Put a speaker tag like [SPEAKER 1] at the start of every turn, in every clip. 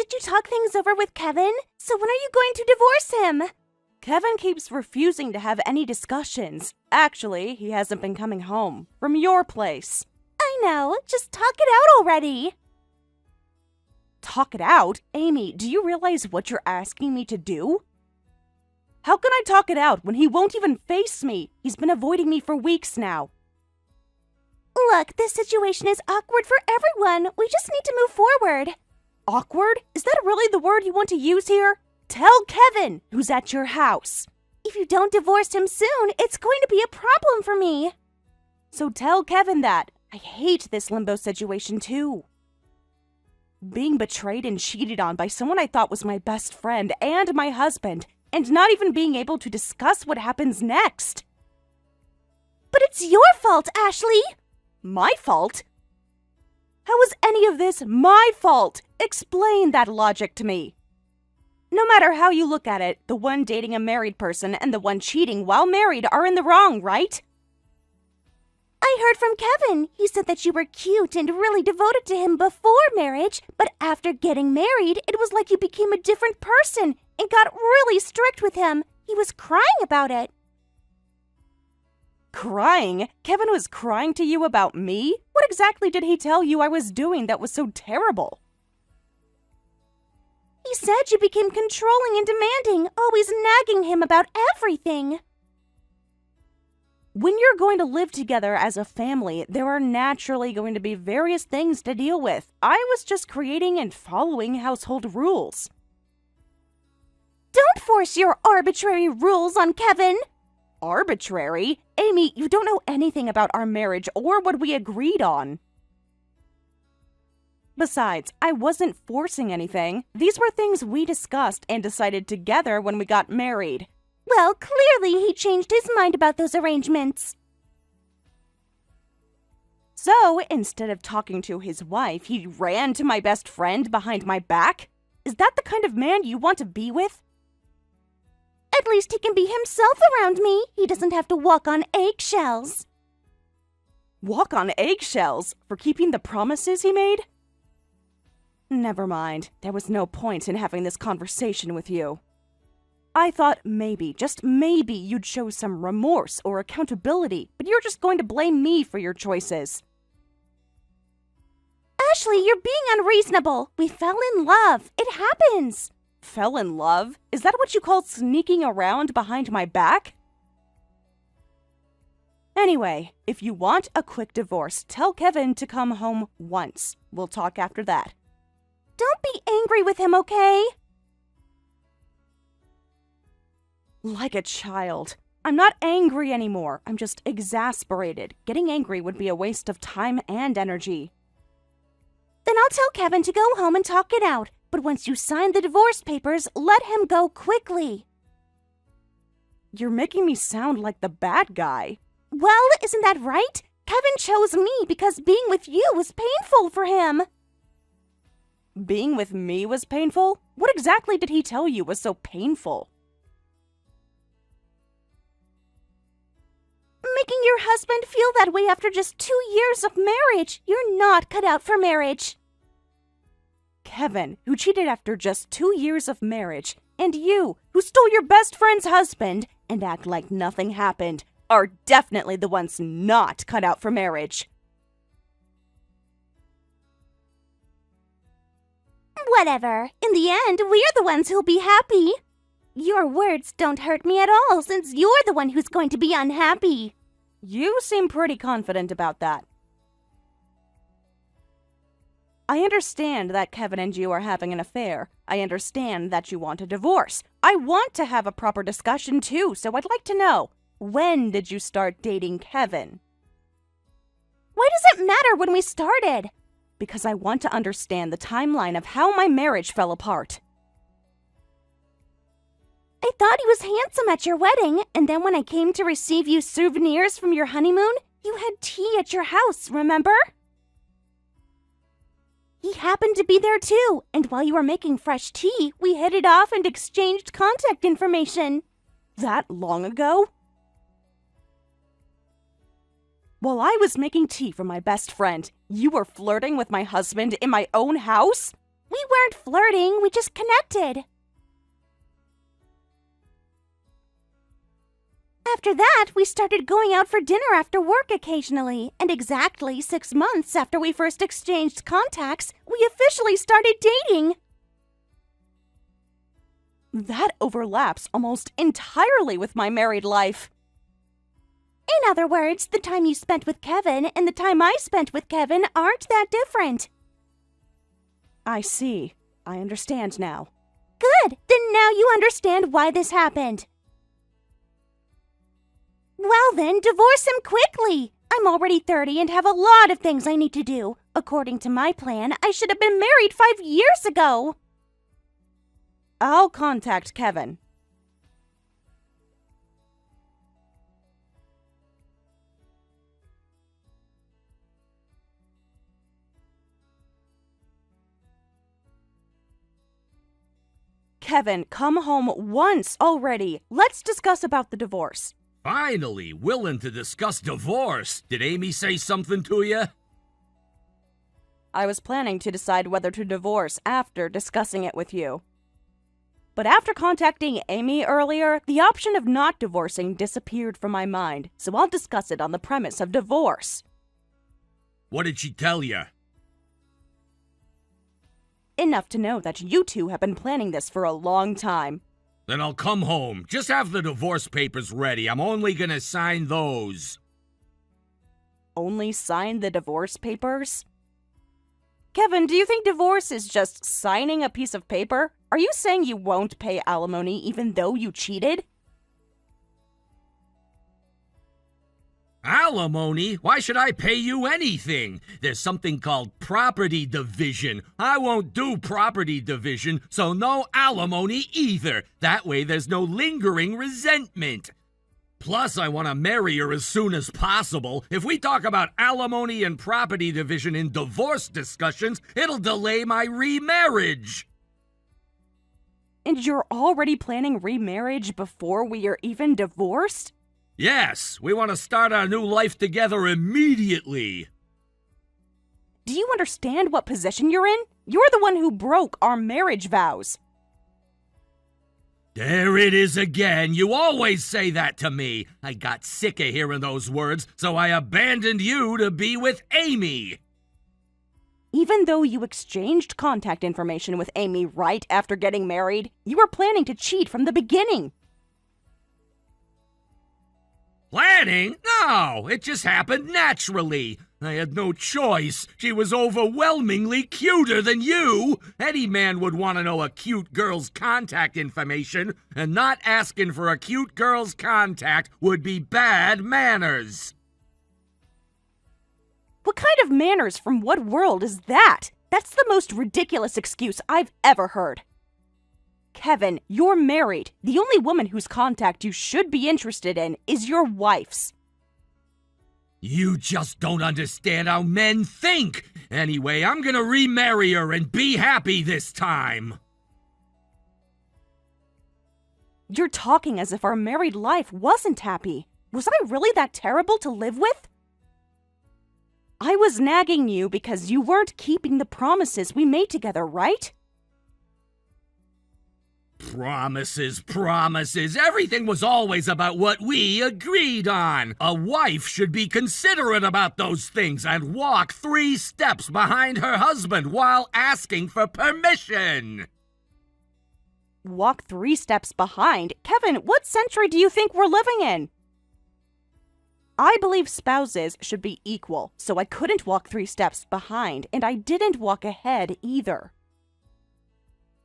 [SPEAKER 1] did you talk things over with Kevin? So when are you going to divorce him?
[SPEAKER 2] Kevin keeps refusing to have any discussions. Actually, he hasn't been coming home from your place.
[SPEAKER 1] I know, just talk it out already.
[SPEAKER 2] Talk it out? Amy, do you realize what you're asking me to do? How can I talk it out when he won't even face me? He's been avoiding me for weeks now.
[SPEAKER 1] Look, this situation is awkward for everyone. We just need to move forward.
[SPEAKER 2] Awkward? Is that really the word you want to use here? Tell Kevin, who's at your house.
[SPEAKER 1] If you don't divorce him soon, it's going to be a problem for me.
[SPEAKER 2] So tell Kevin that. I hate this limbo situation too. Being betrayed and cheated on by someone I thought was my best friend and my husband, and not even being able to discuss what happens next.
[SPEAKER 1] But it's your fault, Ashley!
[SPEAKER 2] My fault? How is any of this my fault? Explain that logic to me. No matter how you look at it, the one dating a married person and the one cheating while married are in the wrong, right?
[SPEAKER 1] I heard from Kevin. He said that you were cute and really devoted to him before marriage, but after getting married, it was like you became a different person and got really strict with him. He was crying about it.
[SPEAKER 2] Crying? Kevin was crying to you about me? What exactly did he tell you I was doing that was so terrible?
[SPEAKER 1] He said you became controlling and demanding, always nagging him about everything.
[SPEAKER 2] When you're going to live together as a family, there are naturally going to be various things to deal with. I was just creating and following household rules.
[SPEAKER 1] Don't force your arbitrary rules on Kevin.
[SPEAKER 2] Arbitrary? Amy, you don't know anything about our marriage or what we agreed on. Besides, I wasn't forcing anything. These were things we discussed and decided together when we got married.
[SPEAKER 1] Well, clearly he changed his mind about those arrangements.
[SPEAKER 2] So, instead of talking to his wife, he ran to my best friend behind my back? Is that the kind of man you want to be with?
[SPEAKER 1] At least he can be himself around me. He doesn't have to walk on eggshells.
[SPEAKER 2] Walk on eggshells? For keeping the promises he made? Never mind. There was no point in having this conversation with you. I thought maybe, just maybe, you'd show some remorse or accountability, but you're just going to blame me for your choices.
[SPEAKER 1] Ashley, you're being unreasonable. We fell in love. It happens.
[SPEAKER 2] Fell in love? Is that what you call sneaking around behind my back? Anyway, if you want a quick divorce, tell Kevin to come home once. We'll talk after that.
[SPEAKER 1] Don't be angry with him, okay?
[SPEAKER 2] Like a child. I'm not angry anymore. I'm just exasperated. Getting angry would be a waste of time and energy.
[SPEAKER 1] Then I'll tell Kevin to go home and talk it out. But once you sign the divorce papers, let him go quickly.
[SPEAKER 2] You're making me sound like the bad guy.
[SPEAKER 1] Well, isn't that right? Kevin chose me because being with you was painful for him.
[SPEAKER 2] Being with me was painful? What exactly did he tell you was so painful?
[SPEAKER 1] Making your husband feel that way after just 2 years of marriage. You're not cut out for marriage.
[SPEAKER 2] Kevin, who cheated after just 2 years of marriage, and you, who stole your best friend's husband and act like nothing happened, are definitely the ones not cut out for marriage.
[SPEAKER 1] Whatever. In the end, we're the ones who'll be happy. Your words don't hurt me at all, since you're the one who's going to be unhappy.
[SPEAKER 2] You seem pretty confident about that. I understand that Kevin and you are having an affair. I understand that you want a divorce. I want to have a proper discussion too, so I'd like to know, when did you start dating Kevin?
[SPEAKER 1] Why does it matter when we started?
[SPEAKER 2] Because I want to understand the timeline of how my marriage fell apart.
[SPEAKER 1] I thought he was handsome at your wedding, and then when I came to receive you souvenirs from your honeymoon, you had tea at your house, remember? He happened to be there too, and while you were making fresh tea, we hit it off and exchanged contact information.
[SPEAKER 2] That long ago? While I was making tea for my best friend, you were flirting with my husband in my own house?
[SPEAKER 1] We weren't flirting, we just connected. After that, we started going out for dinner after work occasionally, and exactly 6 months after we first exchanged contacts, we officially started dating.
[SPEAKER 2] That overlaps almost entirely with my married life.
[SPEAKER 1] In other words, the time you spent with Kevin and the time I spent with Kevin aren't that different.
[SPEAKER 2] I see. I understand now.
[SPEAKER 1] Good! Then now you understand why this happened. Well then, divorce him quickly! I'm already 30 and have a lot of things I need to do. According to my plan, I should have been married 5 years ago.
[SPEAKER 2] I'll contact Kevin. Kevin, come home once already. Let's discuss about the divorce.
[SPEAKER 3] Finally, willing to discuss divorce. Did Amy say something to you?
[SPEAKER 2] I was planning to decide whether to divorce after discussing it with you. But after contacting Amy earlier, the option of not divorcing disappeared from my mind, so I'll discuss it on the premise of divorce.
[SPEAKER 3] What did she tell you?
[SPEAKER 2] Enough to know that you two have been planning this for a long time.
[SPEAKER 3] Then I'll come home. Just have the divorce papers ready. I'm only gonna sign those.
[SPEAKER 2] Only sign the divorce papers? Kevin, do you think divorce is just signing a piece of paper? Are you saying you won't pay alimony even though you cheated?
[SPEAKER 3] Alimony? Why should I pay you anything? There's something called property division. I won't do property division, so no alimony either. That way there's no lingering resentment. Plus, I want to marry her as soon as possible. If we talk about alimony and property division in divorce discussions, it'll delay my remarriage.
[SPEAKER 2] And you're already planning remarriage before we are even divorced?
[SPEAKER 3] Yes, we want to start our new life together immediately.
[SPEAKER 2] Do you understand what position you're in? You're the one who broke our marriage vows.
[SPEAKER 3] There it is again. You always say that to me. I got sick of hearing those words, so I abandoned you to be with Amy.
[SPEAKER 2] Even though you exchanged contact information with Amy right after getting married, you were planning to cheat from the beginning.
[SPEAKER 3] Planning? No, it just happened naturally. I had no choice. She was overwhelmingly cuter than you. Any man would want to know a cute girl's contact information, and not asking for a cute girl's contact would be bad manners.
[SPEAKER 2] What kind of manners from what world is that? That's the most ridiculous excuse I've ever heard. Kevin, you're married. The only woman whose contact you should be interested in is your wife's.
[SPEAKER 3] You just don't understand how men think. Anyway, I'm gonna remarry her and be happy this time.
[SPEAKER 2] You're talking as if our married life wasn't happy. Was I really that terrible to live with? I was nagging you because you weren't keeping the promises we made together, right?
[SPEAKER 3] Promises. Everything was always about what we agreed on. A wife should be considerate about those things and walk 3 steps behind her husband while asking for permission.
[SPEAKER 2] Walk 3 steps behind? Kevin, what century do you think we're living in? I believe spouses should be equal, so I couldn't walk 3 steps behind, and I didn't walk ahead either.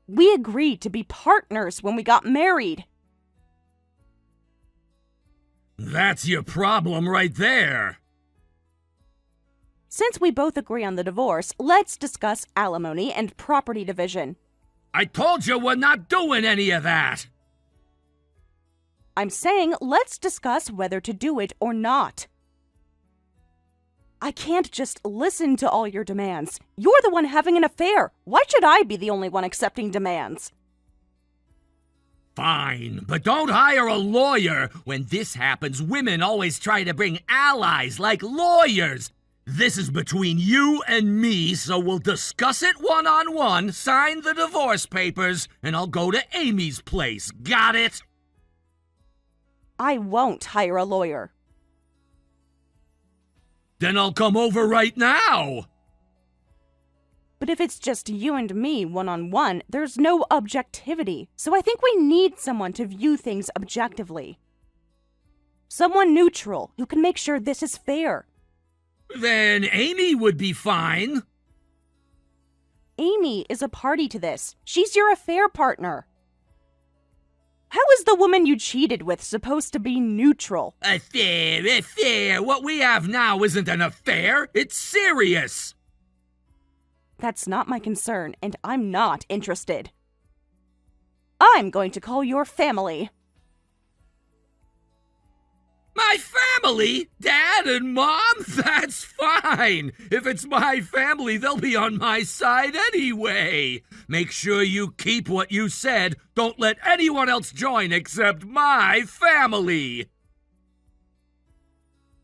[SPEAKER 2] We agreed to be partners when we got married.
[SPEAKER 3] That's your problem right there.
[SPEAKER 2] Since we both agree on the divorce, let's discuss alimony and property division.
[SPEAKER 3] I told you we're not doing any of that.
[SPEAKER 2] I'm saying let's discuss whether to do it or not. I can't just listen to all your demands. You're the one having an affair. Why should I be the only one accepting demands?
[SPEAKER 3] Fine, but don't hire a lawyer. When this happens, women always try to bring allies like lawyers. This is between you and me, so we'll discuss it one-on-one, sign the divorce papers, and I'll go to Amy's place. Got it?
[SPEAKER 2] I won't hire a lawyer.
[SPEAKER 3] Then I'll come over right now.
[SPEAKER 2] But if it's just you and me one-on-one, there's no objectivity. So I think we need someone to view things objectively. Someone neutral who can make sure this is fair.
[SPEAKER 3] Then Amy would be fine.
[SPEAKER 2] Amy is a party to this. She's your affair partner. How is the woman you cheated with supposed to be neutral?
[SPEAKER 3] Affair. What we have now isn't an affair. It's serious.
[SPEAKER 2] That's not my concern, and I'm not interested. I'm going to call your family.
[SPEAKER 3] My family? Dad and Mom? That's fine. If it's my family, they'll be on my side anyway. Make sure you keep what you said. Don't let anyone else join except my family.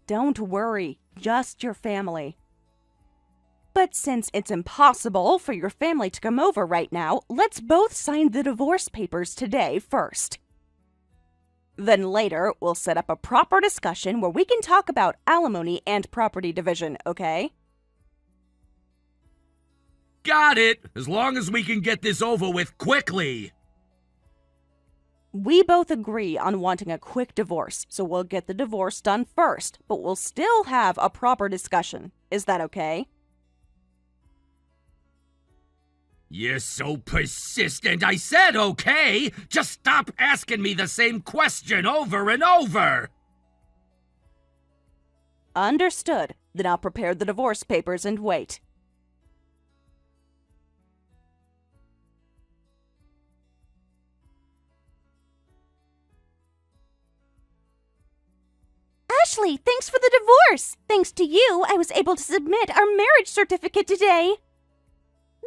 [SPEAKER 2] Don't worry, just your family. But since it's impossible for your family to come over right now, let's both sign the divorce papers today first. Then later, we'll set up a proper discussion where we can talk about alimony and property division, okay?
[SPEAKER 3] Got it, as long as we can get this over with quickly.
[SPEAKER 2] We both agree on wanting a quick divorce, so we'll get the divorce done first, but we'll still have a proper discussion. Is that okay?
[SPEAKER 3] You're so persistent. I said okay. Just stop asking me the same question over and over.
[SPEAKER 2] Understood. Then I'll prepare the divorce papers and wait.
[SPEAKER 1] Ashley, thanks for the divorce. Thanks to you, I was able to submit our marriage certificate today.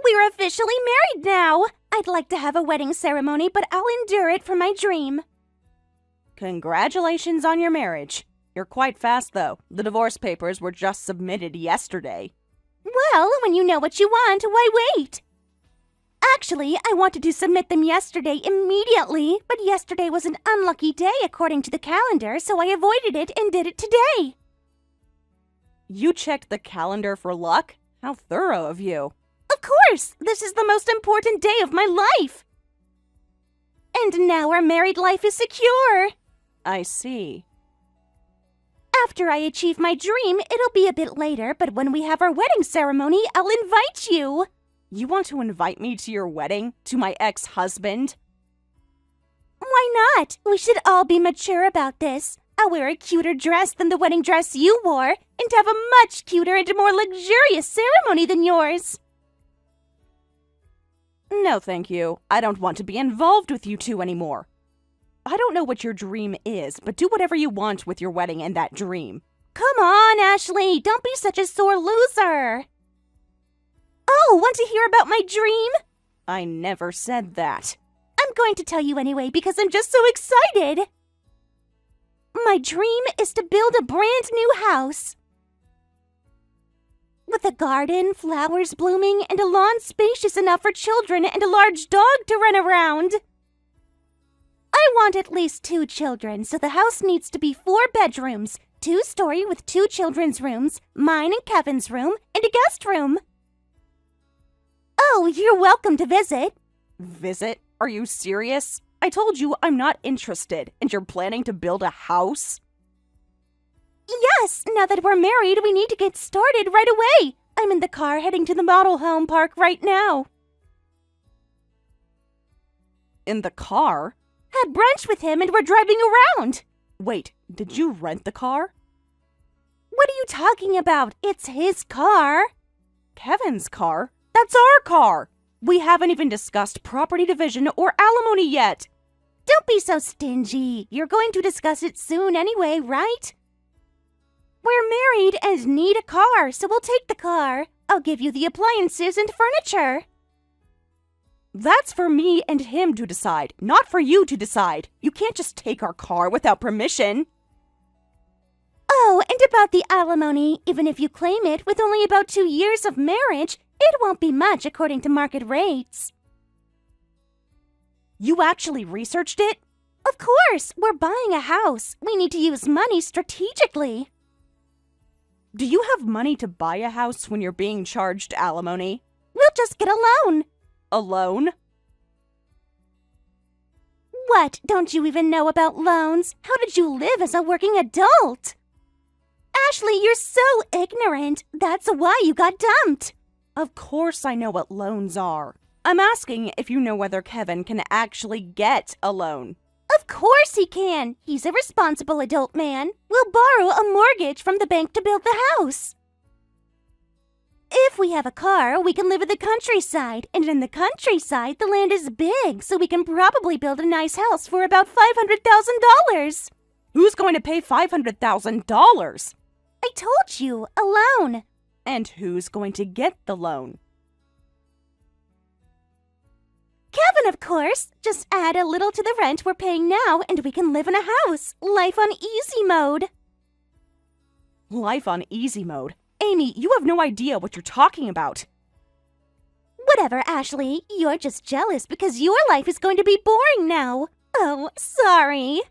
[SPEAKER 1] We're officially married now. I'd like to have a wedding ceremony, but I'll endure it for my dream.
[SPEAKER 2] Congratulations on your marriage. You're quite fast, though. The divorce papers were just submitted yesterday.
[SPEAKER 1] Well, when you know what you want, why wait? Actually, I wanted to submit them yesterday immediately, but yesterday was an unlucky day according to the calendar, so I avoided it and did it today.
[SPEAKER 2] You checked the calendar for luck? How thorough of you.
[SPEAKER 1] Of course! This is the most important day of my life! And now our married life is secure!
[SPEAKER 2] I see.
[SPEAKER 1] After I achieve my dream, it'll be a bit later, but when we have our wedding ceremony, I'll invite you!
[SPEAKER 2] You want to invite me to your wedding? To my ex-husband?
[SPEAKER 1] Why not? We should all be mature about this. I'll wear a cuter dress than the wedding dress you wore, and have a much cuter and more luxurious ceremony than yours.
[SPEAKER 2] No, thank you. I don't want to be involved with you two anymore. I don't know what your dream is, but do whatever you want with your wedding and that dream.
[SPEAKER 1] Come on, Ashley. Don't be such a sore loser. Oh, want to hear about my dream?
[SPEAKER 2] I never said that.
[SPEAKER 1] I'm going to tell you anyway because I'm just so excited. My dream is to build a brand new house. With a garden, flowers blooming, and a lawn spacious enough for children and a large dog to run around. I want at least 2 children, so the house needs to be 4 bedrooms, 2-story with 2 children's rooms, mine and Kevin's room, and a guest room. Oh, you're welcome to visit.
[SPEAKER 2] Visit? Are you serious? I told you I'm not interested, and you're planning to build a house?
[SPEAKER 1] Yes, now that we're married, we need to get started right away. I'm in the car heading to the model home park right now.
[SPEAKER 2] In the car?
[SPEAKER 1] Had brunch with him and we're driving around.
[SPEAKER 2] Wait, did you rent the car?
[SPEAKER 1] What are you talking about? It's his car.
[SPEAKER 2] Kevin's car? That's our car. We haven't even discussed property division or alimony yet.
[SPEAKER 1] Don't be so stingy. You're going to discuss it soon anyway, right? We're married and need a car, so we'll take the car. I'll give you the appliances and furniture.
[SPEAKER 2] That's for me and him to decide, not for you to decide. You can't just take our car without permission.
[SPEAKER 1] Oh, and about the alimony, even if you claim it with only about 2 years of marriage, it won't be much according to market rates.
[SPEAKER 2] You actually researched it?
[SPEAKER 1] Of course, we're buying a house. We need to use money strategically.
[SPEAKER 2] Do you have money to buy a house when you're being charged alimony?
[SPEAKER 1] We'll just get a loan.
[SPEAKER 2] A loan?
[SPEAKER 1] What? Don't you even know about loans? How did you live as a working adult? Ashley, you're so ignorant. That's why you got dumped.
[SPEAKER 2] Of course I know what loans are. I'm asking if you know whether Kevin can actually get a loan.
[SPEAKER 1] Of course he can. He's a responsible adult man. We'll borrow a mortgage from the bank to build the house. If we have a car, we can live in the countryside. And in the countryside, the land is big, so we can probably build a nice house for about $500,000.
[SPEAKER 2] Who's going to pay $500,000?
[SPEAKER 1] I told you, a loan.
[SPEAKER 2] And who's going to get the loan?
[SPEAKER 1] Kevin, of course. Just add a little to the rent we're paying now, and we can live in a house. Life on easy mode.
[SPEAKER 2] Life on easy mode? Amy, you have no idea what you're talking about.
[SPEAKER 1] Whatever, Ashley. You're just jealous because your life is going to be boring now. Oh, sorry.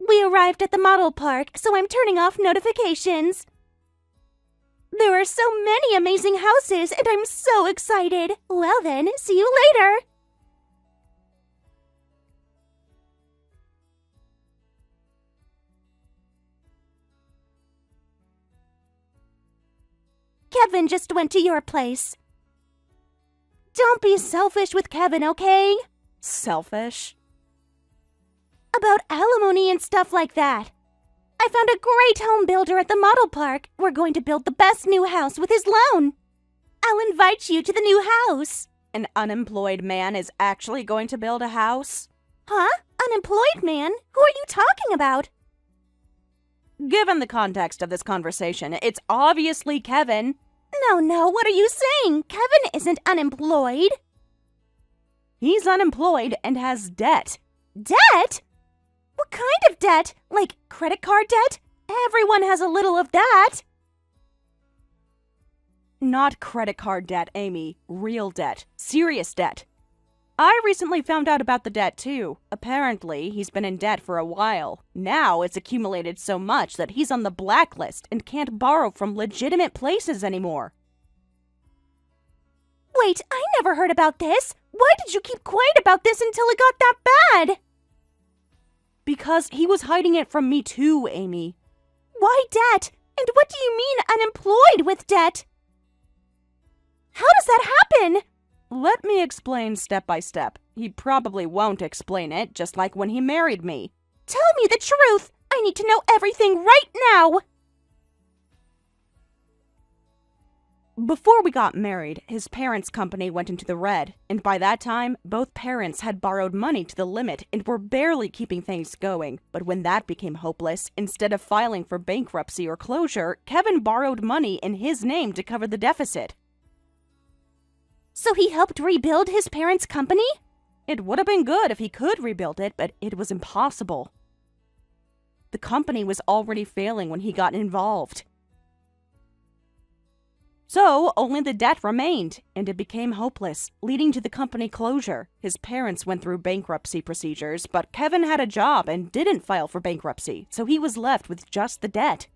[SPEAKER 1] We arrived at the model park, so I'm turning off notifications. There are so many amazing houses, and I'm so excited. Well then, see you later. Kevin just went to your place. Don't be selfish with Kevin, okay?
[SPEAKER 2] Selfish?
[SPEAKER 1] About alimony and stuff like that. I found a great home builder at the model park. We're going to build the best new house with his loan. I'll invite you to the new house.
[SPEAKER 2] An unemployed man is actually going to build a house?
[SPEAKER 1] Huh? Unemployed man? Who are you talking about?
[SPEAKER 2] Given the context of this conversation, it's obviously Kevin.
[SPEAKER 1] No, what are you saying? Kevin isn't unemployed.
[SPEAKER 2] He's unemployed and has debt.
[SPEAKER 1] Debt? What kind of debt? Like credit card debt? Everyone has a little of that.
[SPEAKER 2] Not credit card debt, Amy. Real debt. Serious debt. I recently found out about the debt, too. Apparently, he's been in debt for a while. Now it's accumulated so much that he's on the blacklist and can't borrow from legitimate places anymore.
[SPEAKER 1] Wait, I never heard about this. Why did you keep quiet about this until it got that bad?
[SPEAKER 2] Because he was hiding it from me too, Amy.
[SPEAKER 1] Why debt? And what do you mean unemployed with debt? How does that happen?
[SPEAKER 2] Let me explain step by step. He probably won't explain it, just like when he married me.
[SPEAKER 1] Tell me the truth! I need to know everything right now!
[SPEAKER 2] Before we got married, his parents' company went into the red, and by that time, both parents had borrowed money to the limit and were barely keeping things going. But when that became hopeless, instead of filing for bankruptcy or closure, Kevin borrowed money in his name to cover the deficit.
[SPEAKER 1] So he helped rebuild his parents' company?
[SPEAKER 2] It would have been good if he could rebuild it, but it was impossible. The company was already failing when he got involved. So, only the debt remained, and it became hopeless, leading to the company closure. His parents went through bankruptcy procedures, but Kevin had a job and didn't file for bankruptcy, so he was left with just the debt.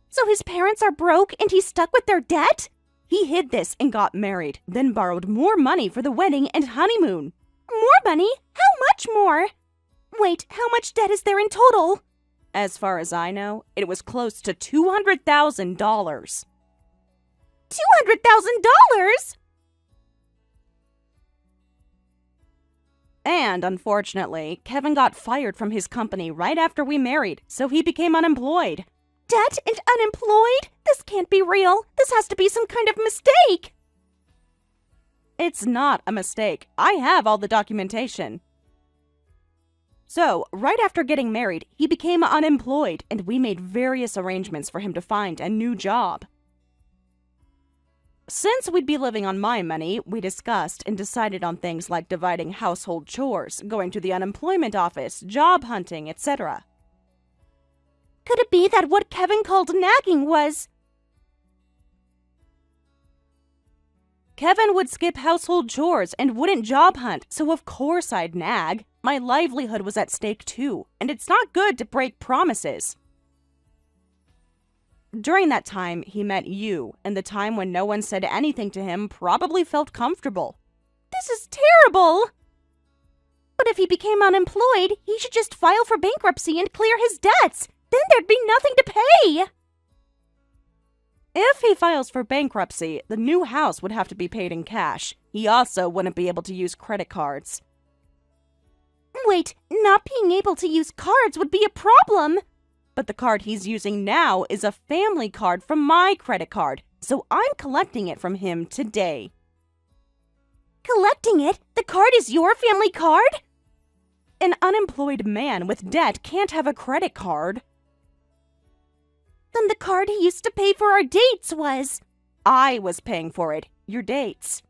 [SPEAKER 1] So his parents are broke and he's stuck with their debt?
[SPEAKER 2] He hid this and got married, then borrowed more money for the wedding and honeymoon.
[SPEAKER 1] More money? How much more? Wait, how much debt is there in total?
[SPEAKER 2] As far as I know, it was close to $200,000.
[SPEAKER 1] $200,000?
[SPEAKER 2] And, unfortunately, Kevin got fired from his company right after we married, so he became unemployed.
[SPEAKER 1] Debt and unemployed? This can't be real. This has to be some kind of mistake.
[SPEAKER 2] It's not a mistake. I have all the documentation. So, right after getting married, he became unemployed, and we made various arrangements for him to find a new job. Since we'd be living on my money, we discussed and decided on things like dividing household chores, going to the unemployment office, job hunting, etc.
[SPEAKER 1] Could it be that what Kevin called nagging was...
[SPEAKER 2] Kevin would skip household chores and wouldn't job hunt, so of course I'd nag. My livelihood was at stake too, and it's not good to break promises. During that time, he met you, and the time when no one said anything to him probably felt comfortable.
[SPEAKER 1] This is terrible! But if he became unemployed, he should just file for bankruptcy and clear his debts. Then there'd be nothing to pay.
[SPEAKER 2] If he files for bankruptcy, the new house would have to be paid in cash. He also wouldn't be able to use credit cards.
[SPEAKER 1] Wait, not being able to use cards would be a problem.
[SPEAKER 2] But the card he's using now is a family card from my credit card, so I'm collecting it from him today.
[SPEAKER 1] Collecting it? The card is your family card?
[SPEAKER 2] An unemployed man with debt can't have a credit card.
[SPEAKER 1] Then the card he used to pay for our dates was...
[SPEAKER 2] I was paying for it, your dates.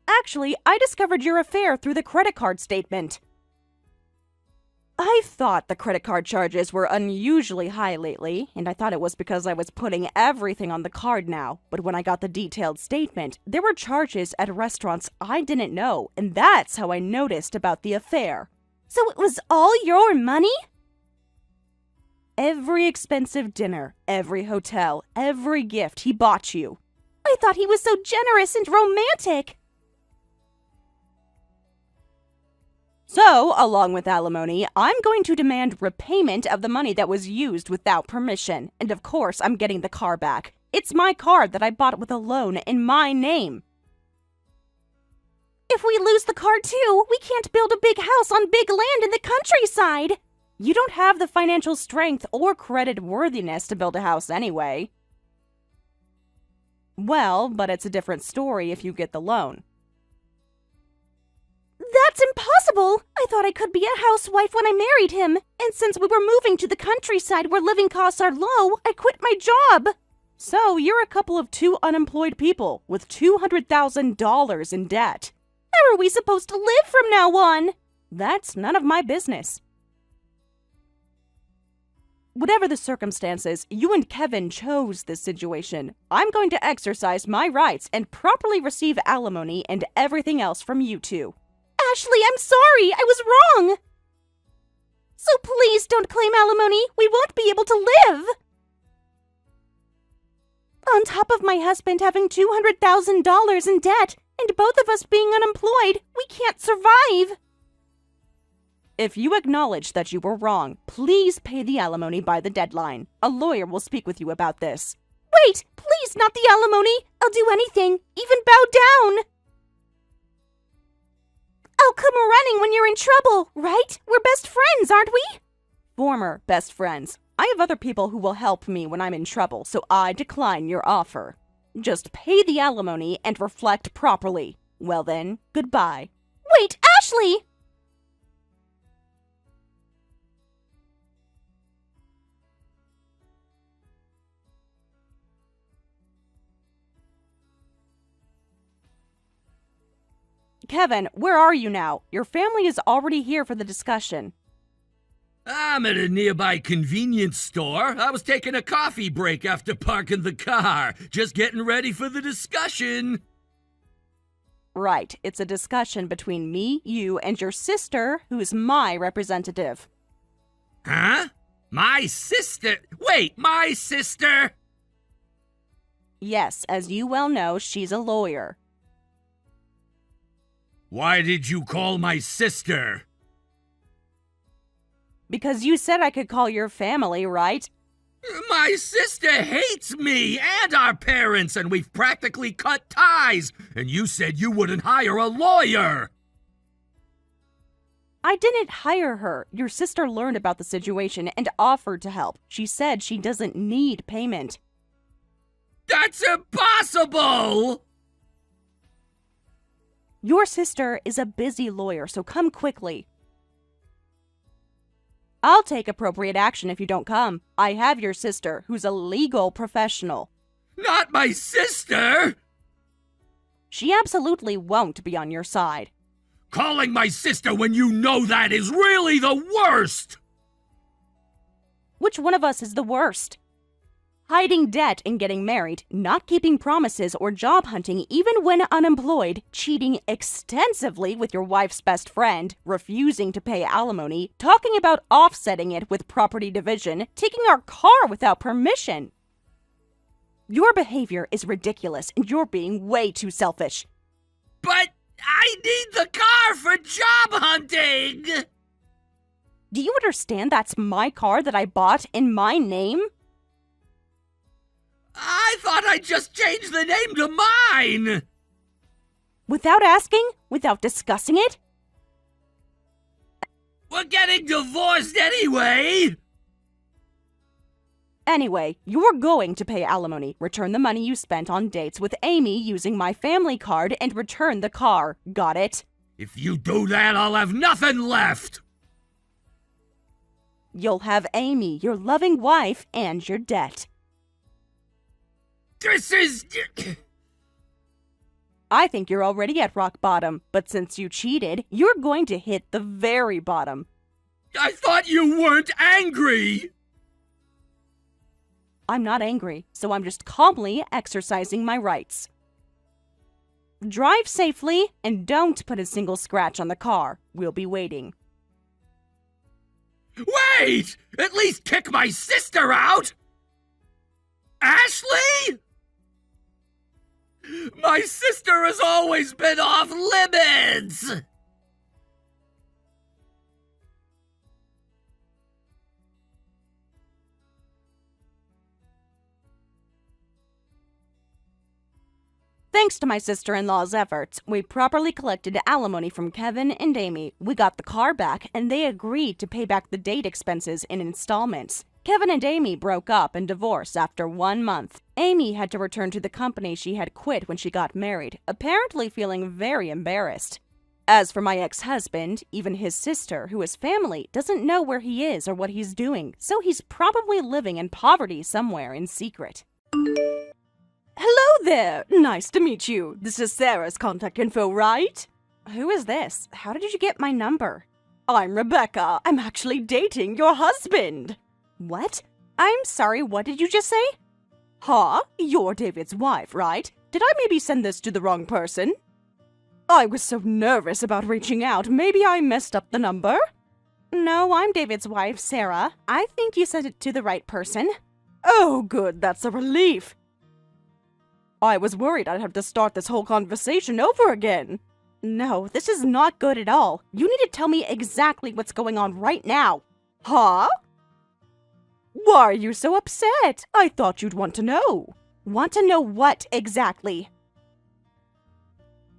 [SPEAKER 2] Actually, I discovered your affair through the credit card statement. I thought the credit card charges were unusually high lately, and I thought it was because I was putting everything on the card now. But when I got the detailed statement, there were charges at restaurants I didn't know, and that's how I noticed about the affair.
[SPEAKER 1] So it was all your money?
[SPEAKER 2] Every expensive dinner, every hotel, every gift he bought you.
[SPEAKER 1] I thought he was so generous and romantic.
[SPEAKER 2] So, along with alimony, I'm going to demand repayment of the money that was used without permission. And of course, I'm getting the car back. It's my car that I bought with a loan in my name.
[SPEAKER 1] If we lose the car too, we can't build a big house on big land in the countryside.
[SPEAKER 2] You don't have the financial strength or credit worthiness to build a house anyway. Well, but it's a different story if you get the loan.
[SPEAKER 1] That's impossible! I thought I could be a housewife when I married him. And since we were moving to the countryside where living costs are low, I quit my job.
[SPEAKER 2] So you're a couple of two unemployed people with $200,000 in debt.
[SPEAKER 1] How are we supposed to live from now on?
[SPEAKER 2] That's none of my business. Whatever the circumstances, you and Kevin chose this situation. I'm going to exercise my rights and properly receive alimony and everything else from you two.
[SPEAKER 1] Ashley, I'm sorry. I was wrong. So please don't claim alimony. We won't be able to live. On top of my husband having $200,000 in debt and both of us being unemployed, we can't survive.
[SPEAKER 2] If you acknowledge that you were wrong, please pay the alimony by the deadline. A lawyer will speak with you about this.
[SPEAKER 1] Wait, please, not the alimony. I'll do anything, even bow down. I'll come running when you're in trouble, right? We're best friends, aren't we?
[SPEAKER 2] Former best friends. I have other people who will help me when I'm in trouble, so I decline your offer. Just pay the alimony and reflect properly. Well then, goodbye.
[SPEAKER 1] Wait, Ashley!
[SPEAKER 2] Kevin, where are you now? Your family is already here for the discussion.
[SPEAKER 3] I'm at a nearby convenience store. I was taking a coffee break after parking the car. Just getting ready for the discussion.
[SPEAKER 2] Right, it's a discussion between me, you, and your sister, who's my representative.
[SPEAKER 3] Huh? My sister? Wait, my sister?
[SPEAKER 2] Yes, as you well know, she's a lawyer.
[SPEAKER 3] Why did you call my sister?
[SPEAKER 2] Because you said I could call your family, right?
[SPEAKER 3] My sister hates me and our parents, and we've practically cut ties. And you said you wouldn't hire a lawyer.
[SPEAKER 2] I didn't hire her. Your sister learned about the situation and offered to help. She said she doesn't need payment.
[SPEAKER 3] That's impossible!
[SPEAKER 2] Your sister is a busy lawyer, so come quickly. I'll take appropriate action if you don't come. I have your sister, who's a legal professional.
[SPEAKER 3] Not my sister!
[SPEAKER 2] She absolutely won't be on your side.
[SPEAKER 3] Calling my sister when you know that is really the worst!
[SPEAKER 2] Which one of us is the worst? Hiding debt and getting married, not keeping promises or job hunting even when unemployed, cheating extensively with your wife's best friend, refusing to pay alimony, talking about offsetting it with property division, taking our car without permission. Your behavior is ridiculous and you're being way too selfish.
[SPEAKER 3] But I need the car for job hunting!
[SPEAKER 2] Do you understand that's my car that I bought in my name?
[SPEAKER 3] I thought I just changed the name to mine!
[SPEAKER 2] Without asking? Without discussing it?
[SPEAKER 3] We're getting divorced anyway!
[SPEAKER 2] Anyway, you're going to pay alimony, return the money you spent on dates with Amy using my family card, and return the car. Got it?
[SPEAKER 3] If you do that, I'll have nothing left!
[SPEAKER 2] You'll have Amy, your loving wife, and your debt.
[SPEAKER 3] This is...
[SPEAKER 2] I think you're already at rock bottom, but since you cheated, you're going to hit the very bottom.
[SPEAKER 3] I thought you weren't angry!
[SPEAKER 2] I'm not angry, so I'm just calmly exercising my rights. Drive safely and don't put a single scratch on the car. We'll be waiting.
[SPEAKER 3] Wait! At least kick my sister out! Ashley? My sister has always been off limits!
[SPEAKER 2] Thanks to my sister-in-law's efforts, we properly collected alimony from Kevin and Amy. We got the car back, and they agreed to pay back the date expenses in installments. Kevin and Amy broke up and divorced after 1 month. Amy had to return to the company she had quit when she got married, apparently feeling very embarrassed. As for my ex-husband, even his sister, who is family, doesn't know where he is or what he's doing, so he's probably living in poverty somewhere in secret. Hello there! Nice to meet you. This is Sarah's contact info, right? Who is this? How did you get my number? I'm Rebecca. I'm actually dating your husband. What? I'm sorry, what did you just say? Huh? You're David's wife, right? Did I maybe send this to the wrong person? I was so nervous about reaching out, maybe I messed up the number? No, I'm David's wife, Sarah. I think you sent it to the right person. Oh, good, that's a relief. I was worried I'd have to start this whole conversation over again. No, this is not good at all. You need to tell me exactly what's going on right now. Huh? Why are you so upset? I thought you'd want to know. Want to know what exactly?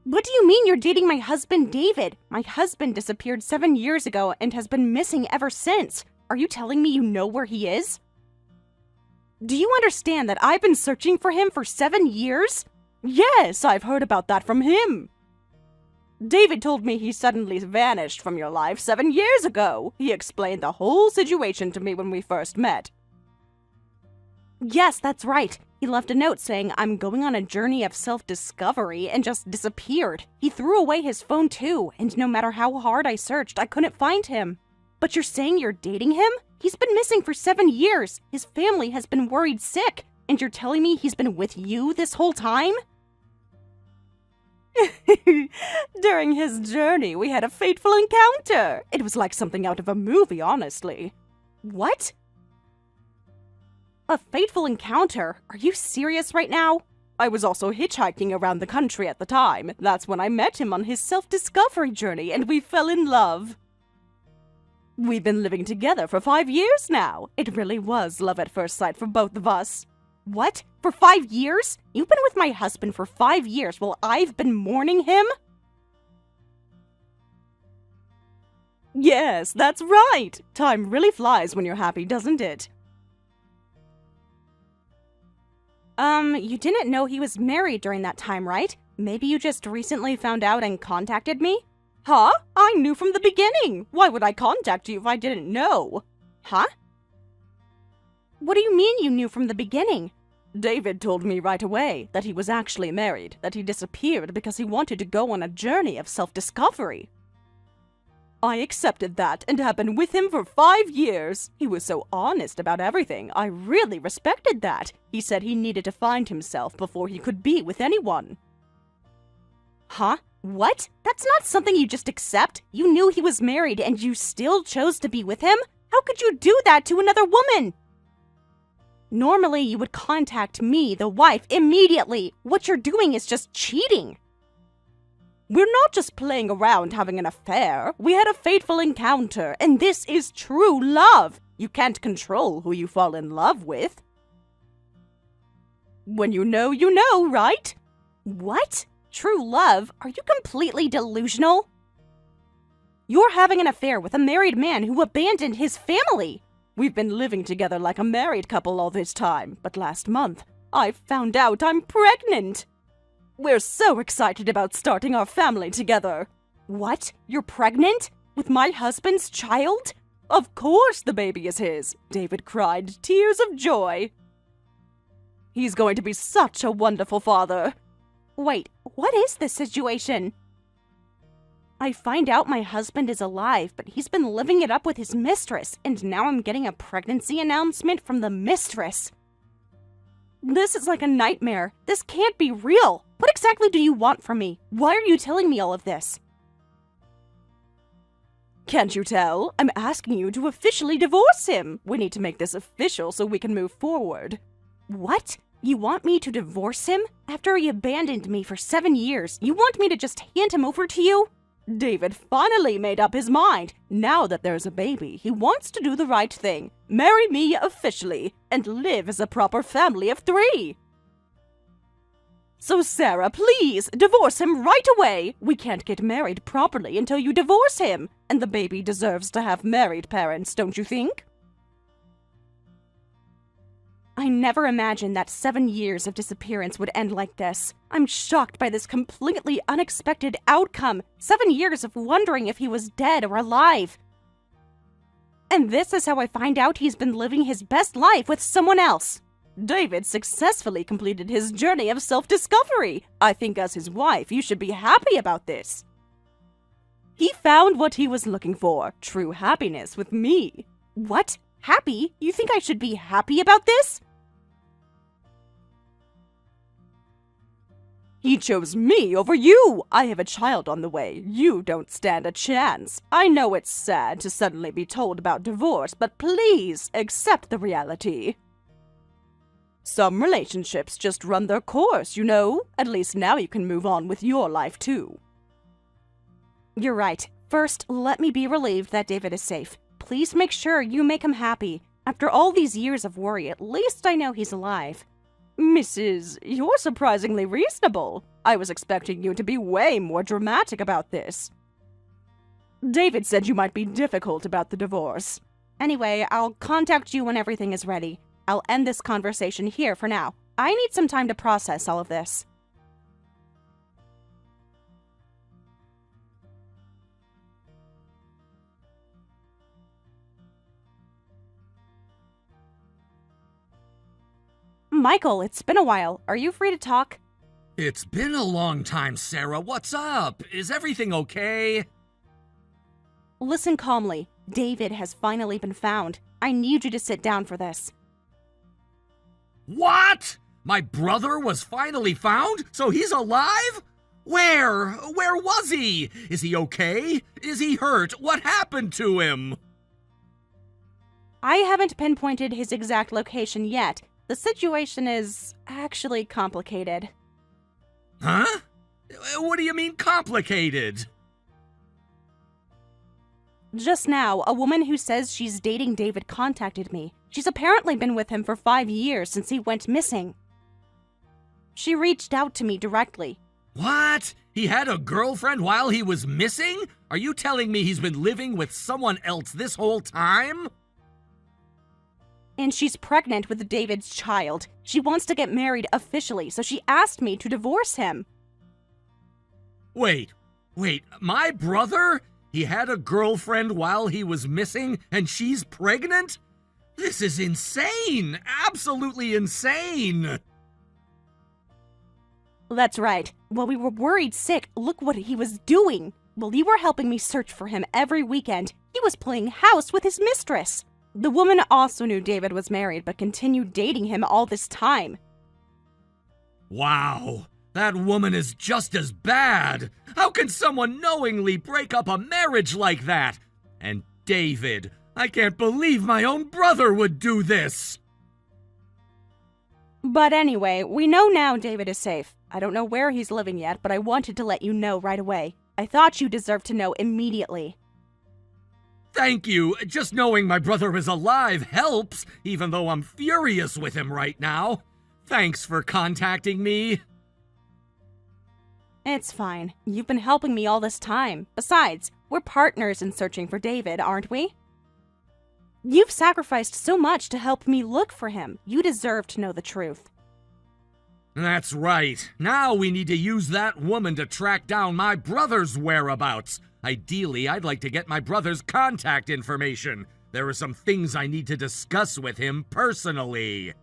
[SPEAKER 2] What do you mean you're dating my husband, David? My husband disappeared 7 years ago and has been missing ever since. Are you telling me you know where he is? Do you understand that I've been searching for him for 7 years? Yes, I've heard about that from him. David told me he suddenly vanished from your life 7 years ago. He explained the whole situation to me when we first met. Yes, that's right. He left a note saying I'm going on a journey of self-discovery and just disappeared. He threw away his phone too, and no matter how hard I searched, I couldn't find him. But you're saying you're dating him? He's been missing for 7 years. His family has been worried sick. And you're telling me he's been with you this whole time? During his journey, we had a fateful encounter. It was like something out of a movie, honestly. What? A fateful encounter? Are you serious right now? I was also hitchhiking around the country at the time. That's when I met him on his self-discovery journey, and we fell in love. We've been living together for 5 years now. It really was love at first sight for both of us. What? For 5 years? You've been with my husband for 5 years while I've been mourning him? Yes, that's right. Time really flies when you're happy, doesn't it? You didn't know he was married during that time, right? Maybe you just recently found out and contacted me? Huh? I knew from the beginning. Why would I contact you if I didn't know? Huh? What do you mean you knew from the beginning? David told me right away that he was actually married, that he disappeared because he wanted to go on a journey of self-discovery. I accepted that and have been with him for 5 years. He was so honest about everything. I really respected that. He said he needed to find himself before he could be with anyone.
[SPEAKER 1] Huh? What? That's not something you just accept. You knew he was married and you still chose to be with him? How could you do that to another woman? Normally, you would contact me, the wife, immediately. What you're doing is just cheating.
[SPEAKER 2] We're not just playing around having an affair. We had a fateful encounter, and this is true love. You can't control who you fall in love with. When you know, right?
[SPEAKER 1] What? True love? Are you completely delusional? You're having an affair with a married man who abandoned his family.
[SPEAKER 2] We've been living together like a married couple all this time, but last month, I found out I'm pregnant. We're so excited about starting our family together.
[SPEAKER 1] What? You're pregnant? With my husband's child?
[SPEAKER 2] Of course the baby is his. David cried tears of joy. He's going to be such a wonderful father.
[SPEAKER 1] Wait, what is this situation? I find out my husband is alive, but he's been living it up with his mistress, and now I'm getting a pregnancy announcement from the mistress. This is like a nightmare. This can't be real. What exactly do you want from me? Why are you telling me all of this?
[SPEAKER 2] Can't you tell? I'm asking you to officially divorce him. We need to make this official so we can move forward.
[SPEAKER 1] What? You want me to divorce him? After he abandoned me for 7 years, you want me to just hand him over to you?
[SPEAKER 2] David finally made up his mind. Now that there's a baby, he wants to do the right thing. Marry me officially and live as a proper family of 3. So Sarah, please, divorce him right away. We can't get married properly until you divorce him. And the baby deserves to have married parents, don't you think?
[SPEAKER 1] I never imagined that 7 years of disappearance would end like this. I'm shocked by this completely unexpected outcome. 7 years of wondering if he was dead or alive. And this is how I find out he's been living his best life with someone else.
[SPEAKER 2] David successfully completed his journey of self-discovery. I think as his wife, you should be happy about this. He found what he was looking for, true happiness with me.
[SPEAKER 1] What? Happy? You think I should be happy about this?
[SPEAKER 2] He chose me over you. I have a child on the way. You don't stand a chance. I know it's sad to suddenly be told about divorce, but please accept the reality. Some relationships just run their course, you know? At least now you can move on with your life too.
[SPEAKER 1] You're right. First, let me be relieved that David is safe. Please make sure you make him happy. After all these years of worry, at least I know he's alive.
[SPEAKER 2] Mrs., you're surprisingly reasonable. I was expecting you to be way more dramatic about this. David said you might be difficult about the divorce.
[SPEAKER 1] Anyway, I'll contact you when everything is ready. I'll end this conversation here for now. I need some time to process all of this. Michael, it's been a while. Are you free to talk?
[SPEAKER 3] It's been a long time, Sarah. What's up? Is everything okay?
[SPEAKER 1] Listen calmly. David has finally been found. I need you to sit down for this.
[SPEAKER 3] What? My brother was finally found? So he's alive? Where? Where was he? Is he okay? Is he hurt? What happened to him?
[SPEAKER 1] I haven't pinpointed his exact location yet. The situation is actually complicated.
[SPEAKER 3] Huh? What do you mean complicated?
[SPEAKER 1] Just now, a woman who says she's dating David contacted me. She's apparently been with him for 5 years since he went missing. She reached out to me directly.
[SPEAKER 3] What? He had a girlfriend while he was missing? Are you telling me he's been living with someone else this whole time?
[SPEAKER 1] And she's pregnant with David's child. She wants to get married officially, so she asked me to divorce him.
[SPEAKER 3] Wait, my brother? He had a girlfriend while he was missing, and she's pregnant? This is insane! Absolutely insane!
[SPEAKER 2] That's right. While we were worried sick, look what he was doing. While you were helping me search for him every weekend, he was playing house with his mistress. The woman also knew David was married, but continued dating him all this time.
[SPEAKER 3] Wow, that woman is just as bad. How can someone knowingly break up a marriage like that? And David, I can't believe my own brother would do this.
[SPEAKER 2] But anyway, we know now David is safe. I don't know where he's living yet, but I wanted to let you know right away. I thought you deserved to know immediately.
[SPEAKER 3] Thank you. Just knowing my brother is alive helps, even though I'm furious with him right now. Thanks for contacting me.
[SPEAKER 2] It's fine. You've been helping me all this time. Besides, we're partners in searching for David, aren't we? You've sacrificed so much to help me look for him. You deserve to know the truth.
[SPEAKER 3] That's right. Now we need to use that woman to track down my brother's whereabouts. Ideally, I'd like to get my brother's contact information. There are some things I need to discuss with him personally.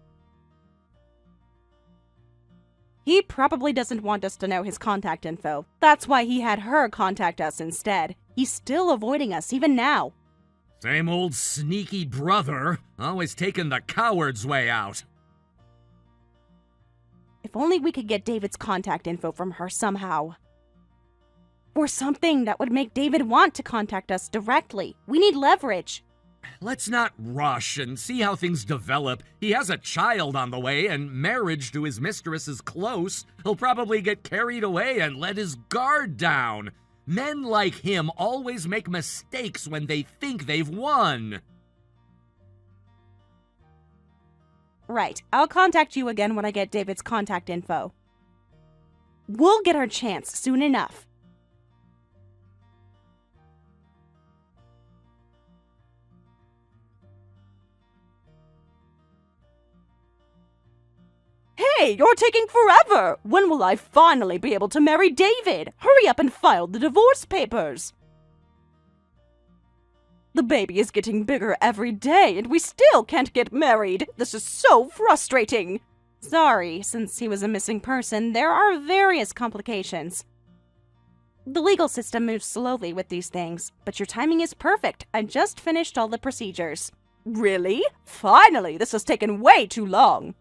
[SPEAKER 2] He probably doesn't want us to know his contact info. That's why he had her contact us instead. He's still avoiding us even now.
[SPEAKER 3] Same old sneaky brother, always taking the coward's way out.
[SPEAKER 2] If only we could get David's contact info from her somehow. Or something that would make David want to contact us directly. We need leverage.
[SPEAKER 3] Let's not rush and see how things develop. He has a child on the way, and marriage to his mistress is close. He'll probably get carried away and let his guard down. Men like him always make mistakes when they think they've won.
[SPEAKER 2] Right. I'll contact you again when I get David's contact info. We'll get our chance soon enough. Hey, you're taking forever! When will I finally be able to marry David? Hurry up and file the divorce papers! The baby is getting bigger every day, and we still can't get married. This is so frustrating. Sorry, since he was a missing person, there are various complications. The legal system moves slowly with these things, but your timing is perfect. I just finished all the procedures. Really? Finally, this has taken way too long.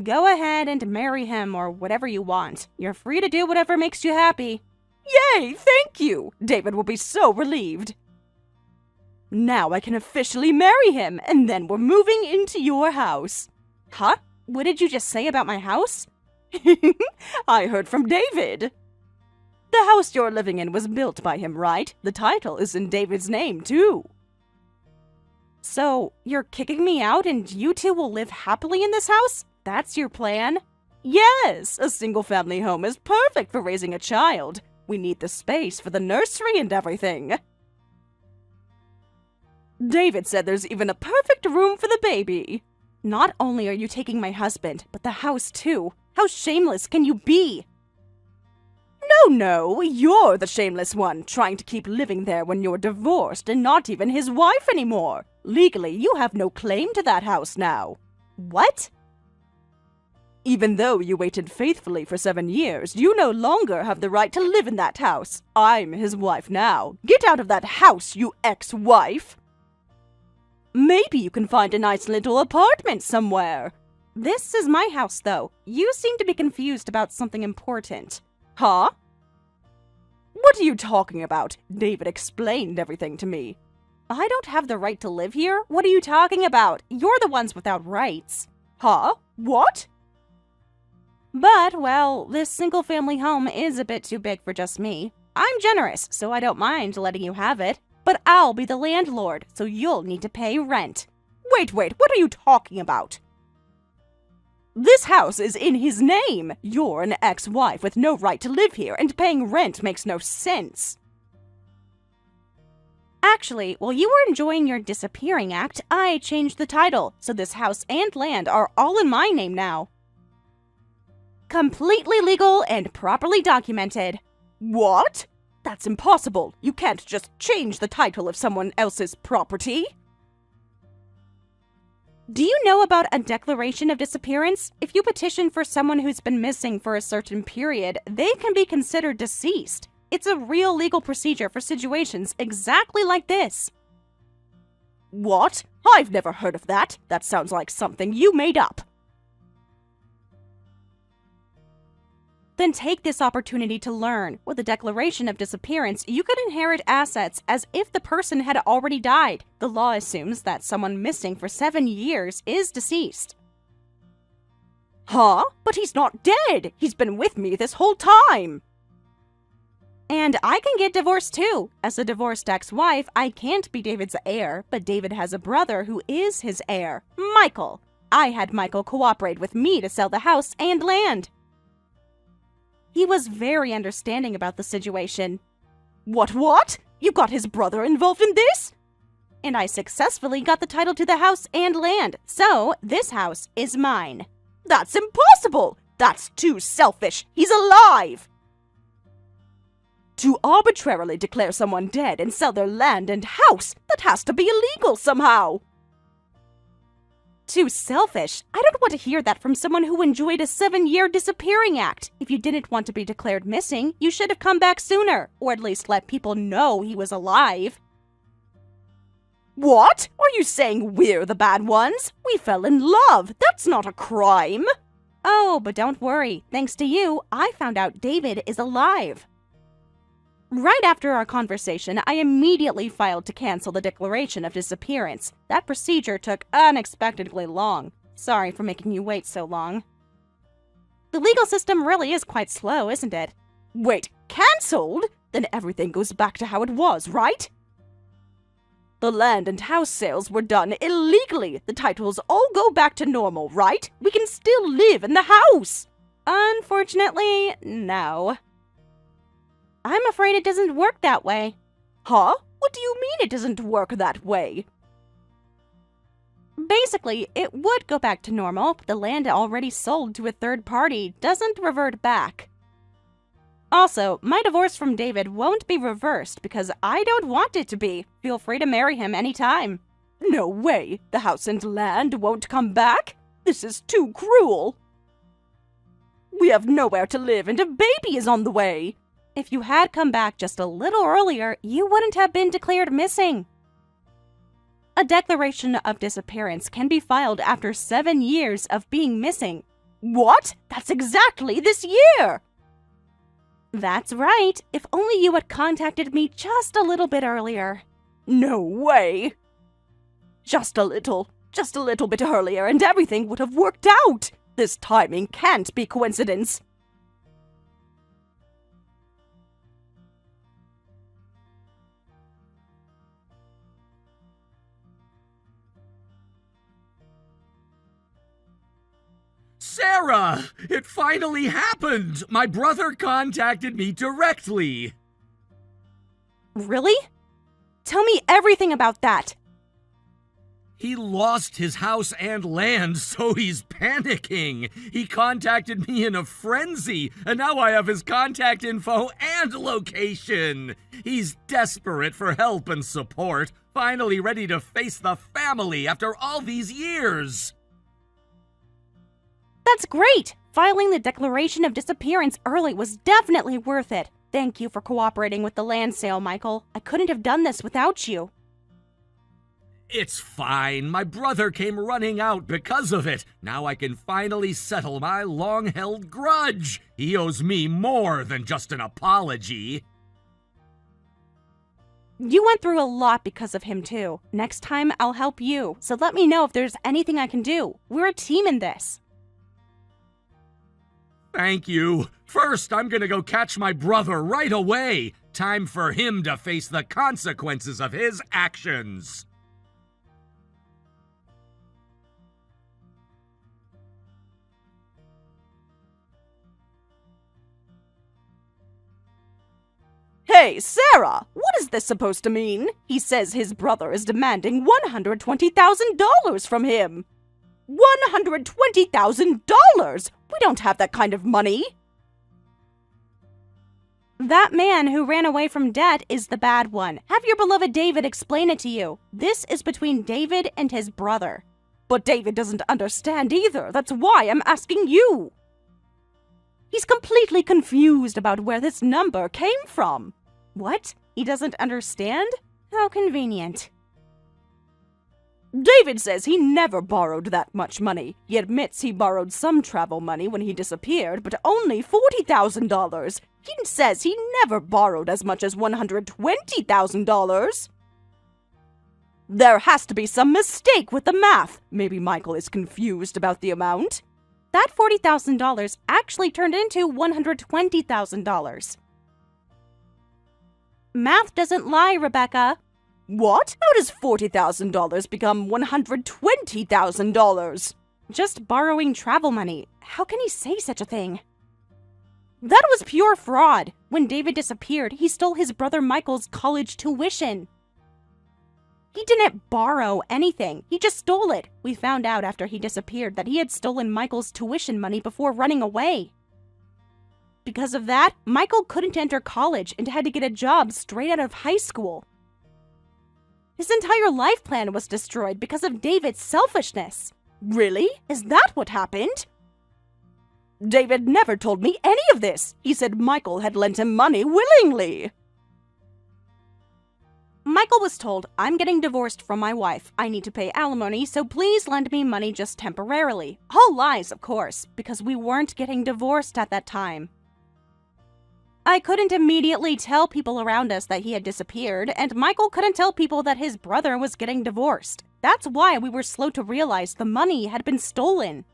[SPEAKER 2] Go ahead and marry him or whatever you want. You're free to do whatever makes you happy. Yay, thank you! David will be so relieved. Now I can officially marry him, and then we're moving into your house. Huh? What did you just say about my house? I heard from David. The house you're living in was built by him, right? The title is in David's name, too. So, you're kicking me out and you two will live happily in this house? That's your plan? Yes, a single-family home is perfect for raising a child. We need the space for the nursery and everything. David said there's even a perfect room for the baby. Not only are you taking my husband, but the house too. How shameless can you be? No, you're the shameless one, trying to keep living there when you're divorced and not even his wife anymore. Legally, you have no claim to that house now. What? Even though you waited faithfully for 7 years, you no longer have the right to live in that house. I'm his wife now. Get out of that house, you ex-wife! Maybe you can find a nice little apartment somewhere. This is my house, though. You seem to be confused about something important. Huh? What are you talking about? David explained everything to me. I don't have the right to live here? What are you talking about? You're the ones without rights. Huh? What? But, well, this single-family home is a bit too big for just me. I'm generous, so I don't mind letting you have it. But I'll be the landlord, so you'll need to pay rent. Wait, what are you talking about? This house is in his name. You're an ex-wife with no right to live here, and paying rent makes no sense. Actually, while you were enjoying your disappearing act, I changed the title, so this house and land are all in my name now. Completely legal and properly documented. What? That's impossible. You can't just change the title of someone else's property. Do you know about a declaration of disappearance? If you petition for someone who's been missing for a certain period, they can be considered deceased. It's a real legal procedure for situations exactly like this.
[SPEAKER 4] What? I've never heard of that. That sounds like something you made up.
[SPEAKER 2] Then take this opportunity to learn. With a declaration of disappearance, you could inherit assets as if the person had already died. The law assumes that someone missing for 7 years is deceased.
[SPEAKER 4] Huh? But he's not dead. He's been with me this whole time.
[SPEAKER 2] And I can get divorced too. As a divorced ex-wife, I can't be David's heir, but David has a brother who is his heir, Michael. I had Michael cooperate with me to sell the house and land. He was very understanding about the situation.
[SPEAKER 4] What? You got his brother involved in this?
[SPEAKER 2] And I successfully got the title to the house and land, so this house is mine.
[SPEAKER 4] That's impossible! That's too selfish. He's alive! To arbitrarily declare someone dead and sell their land and house, that has to be illegal somehow.
[SPEAKER 2] Too selfish? I don't want to hear that from someone who enjoyed a 7-year disappearing act. If you didn't want to be declared missing, you should have come back sooner, or at least let people know he was alive.
[SPEAKER 4] What? Are you saying we're the bad ones? We fell in love. That's not a crime.
[SPEAKER 2] Oh, but don't worry. Thanks to you, I found out David is alive. Right after our conversation, I immediately filed to cancel the declaration of disappearance. That procedure took unexpectedly long. Sorry for making you wait so long. The legal system really is quite slow, isn't it?
[SPEAKER 4] Wait, cancelled? Then everything goes back to how it was, right? The land and house sales were done illegally. The titles all go back to normal, right? We can still live in the house.
[SPEAKER 2] Unfortunately, no. I'm afraid it doesn't work that way.
[SPEAKER 4] Huh? What do you mean it doesn't work that way?
[SPEAKER 2] Basically, it would go back to normal, but the land already sold to a third party doesn't revert back. Also, my divorce from David won't be reversed because I don't want it to be. Feel free to marry him anytime.
[SPEAKER 4] No way! The house and land won't come back? This is too cruel. We have nowhere to live and a baby is on the way.
[SPEAKER 2] If you had come back just a little earlier, you wouldn't have been declared missing. A declaration of disappearance can be filed after 7 years of being missing.
[SPEAKER 4] What? That's exactly this year!
[SPEAKER 2] That's right. If only you had contacted me just a little bit earlier.
[SPEAKER 4] No way! Just a little bit earlier and everything would have worked out! This timing can't be coincidence.
[SPEAKER 3] Sarah! It finally happened! My brother contacted me directly!
[SPEAKER 2] Really? Tell me everything about that!
[SPEAKER 3] He lost his house and land, so he's panicking. He contacted me in a frenzy, and now I have his contact info and location. He's desperate for help and support, finally ready to face the family after all these years.
[SPEAKER 2] That's great! Filing the declaration of disappearance early was definitely worth it. Thank you for cooperating with the land sale, Michael. I couldn't have done this without you.
[SPEAKER 3] It's fine. My brother came running out because of it. Now I can finally settle my long-held grudge. He owes me more than just an apology.
[SPEAKER 2] You went through a lot because of him, too. Next time, I'll help you, so let me know if there's anything I can do. We're a team in this.
[SPEAKER 3] Thank you. First, I'm gonna go catch my brother right away. Time for him to face the consequences of his actions.
[SPEAKER 4] Hey, Sarah! What is this supposed to mean? He says his brother is demanding $120,000 from him. $120,000! We don't have that kind of money.
[SPEAKER 2] That man who ran away from debt is the bad one. Have your beloved David explain it to you. This is between David and his brother.
[SPEAKER 4] But David doesn't understand either. That's why I'm asking you. He's completely confused about where this number came from.
[SPEAKER 2] What? He doesn't understand? How convenient.
[SPEAKER 4] David says he never borrowed that much money. He admits he borrowed some travel money when he disappeared, but only $40,000. He says he never borrowed as much as $120,000. There has to be some mistake with the math. Maybe Michael is confused about the amount.
[SPEAKER 2] That $40,000 actually turned into $120,000. Math doesn't lie, Rebecca.
[SPEAKER 4] What? How does $40,000 become $120,000?
[SPEAKER 2] Just borrowing travel money. How can he say such a thing? That was pure fraud. When David disappeared, he stole his brother Michael's college tuition. He didn't borrow anything. He just stole it. We found out after he disappeared that he had stolen Michael's tuition money before running away. Because of that, Michael couldn't enter college and had to get a job straight out of high school. His entire life plan was destroyed because of David's selfishness.
[SPEAKER 4] Really? Is that what happened? David never told me any of this. He said Michael had lent him money willingly.
[SPEAKER 2] Michael was told, I'm getting divorced from my wife. I need to pay alimony, so please lend me money just temporarily. All lies, of course, because we weren't getting divorced at that time. I couldn't immediately tell people around us that he had disappeared, and Michael couldn't tell people that his brother was getting divorced. That's why we were slow to realize the money had been stolen.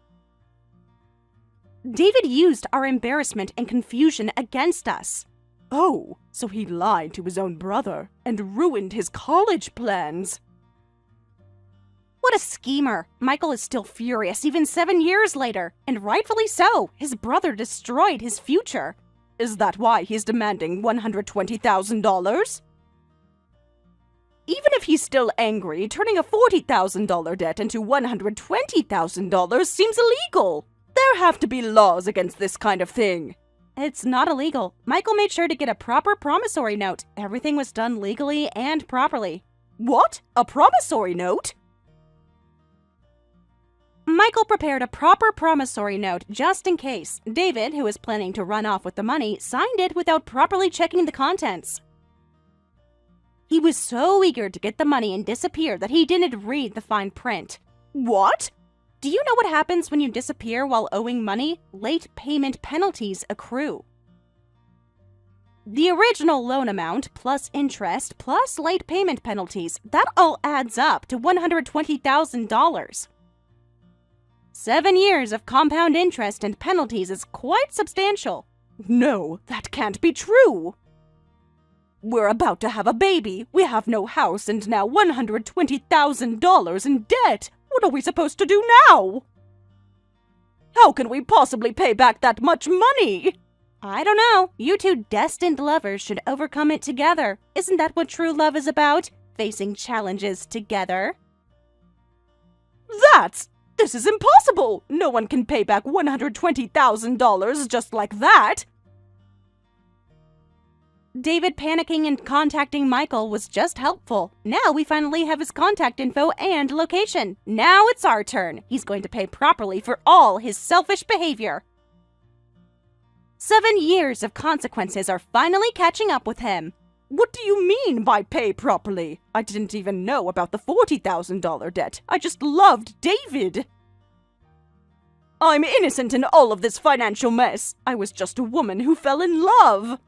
[SPEAKER 2] David used our embarrassment and confusion against us.
[SPEAKER 4] Oh, so he lied to his own brother and ruined his college plans.
[SPEAKER 2] What a schemer. Michael is still furious even 7 years later, and rightfully so. His brother destroyed his future.
[SPEAKER 4] Is that why he's demanding $120,000? Even if he's still angry, turning a $40,000 debt into $120,000 seems illegal. There have to be laws against this kind of thing.
[SPEAKER 2] It's not illegal. Michael made sure to get a proper promissory note. Everything was done legally and properly.
[SPEAKER 4] What? A promissory note?
[SPEAKER 2] Michael prepared a proper promissory note just in case. David, who was planning to run off with the money, signed it without properly checking the contents. He was so eager to get the money and disappear that he didn't read the fine print.
[SPEAKER 4] What?
[SPEAKER 2] Do you know what happens when you disappear while owing money? Late payment penalties accrue. The original loan amount plus interest plus late payment penalties, that all adds up to $120,000. 7 years of compound interest and penalties is quite substantial.
[SPEAKER 4] No, that can't be true. We're about to have a baby. We have no house and now $120,000 in debt. What are we supposed to do now? How can we possibly pay back that much money?
[SPEAKER 2] I don't know. You two destined lovers should overcome it together. Isn't that what true love is about? Facing challenges together.
[SPEAKER 4] This is impossible! No one can pay back $120,000 just like that!
[SPEAKER 2] David panicking and contacting Michael was just helpful. Now we finally have his contact info and location. Now it's our turn. He's going to pay properly for all his selfish behavior. 7 years of consequences are finally catching up with him.
[SPEAKER 4] What do you mean by pay properly? I didn't even know about the $40,000 debt. I just loved David. I'm innocent in all of this financial mess. I was just a woman who fell in love.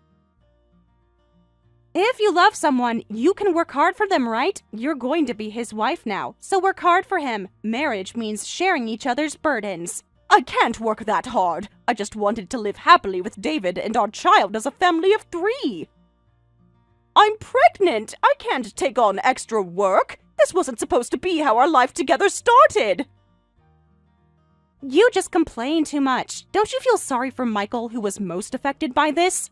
[SPEAKER 2] If you love someone, you can work hard for them, right? You're going to be his wife now, so work hard for him. Marriage means sharing each other's burdens.
[SPEAKER 4] I can't work that hard. I just wanted to live happily with David and our child as a family of 3. I'm pregnant! I can't take on extra work! This wasn't supposed to be how our life together started!
[SPEAKER 2] You just complain too much. Don't you feel sorry for Michael, who was most affected by this?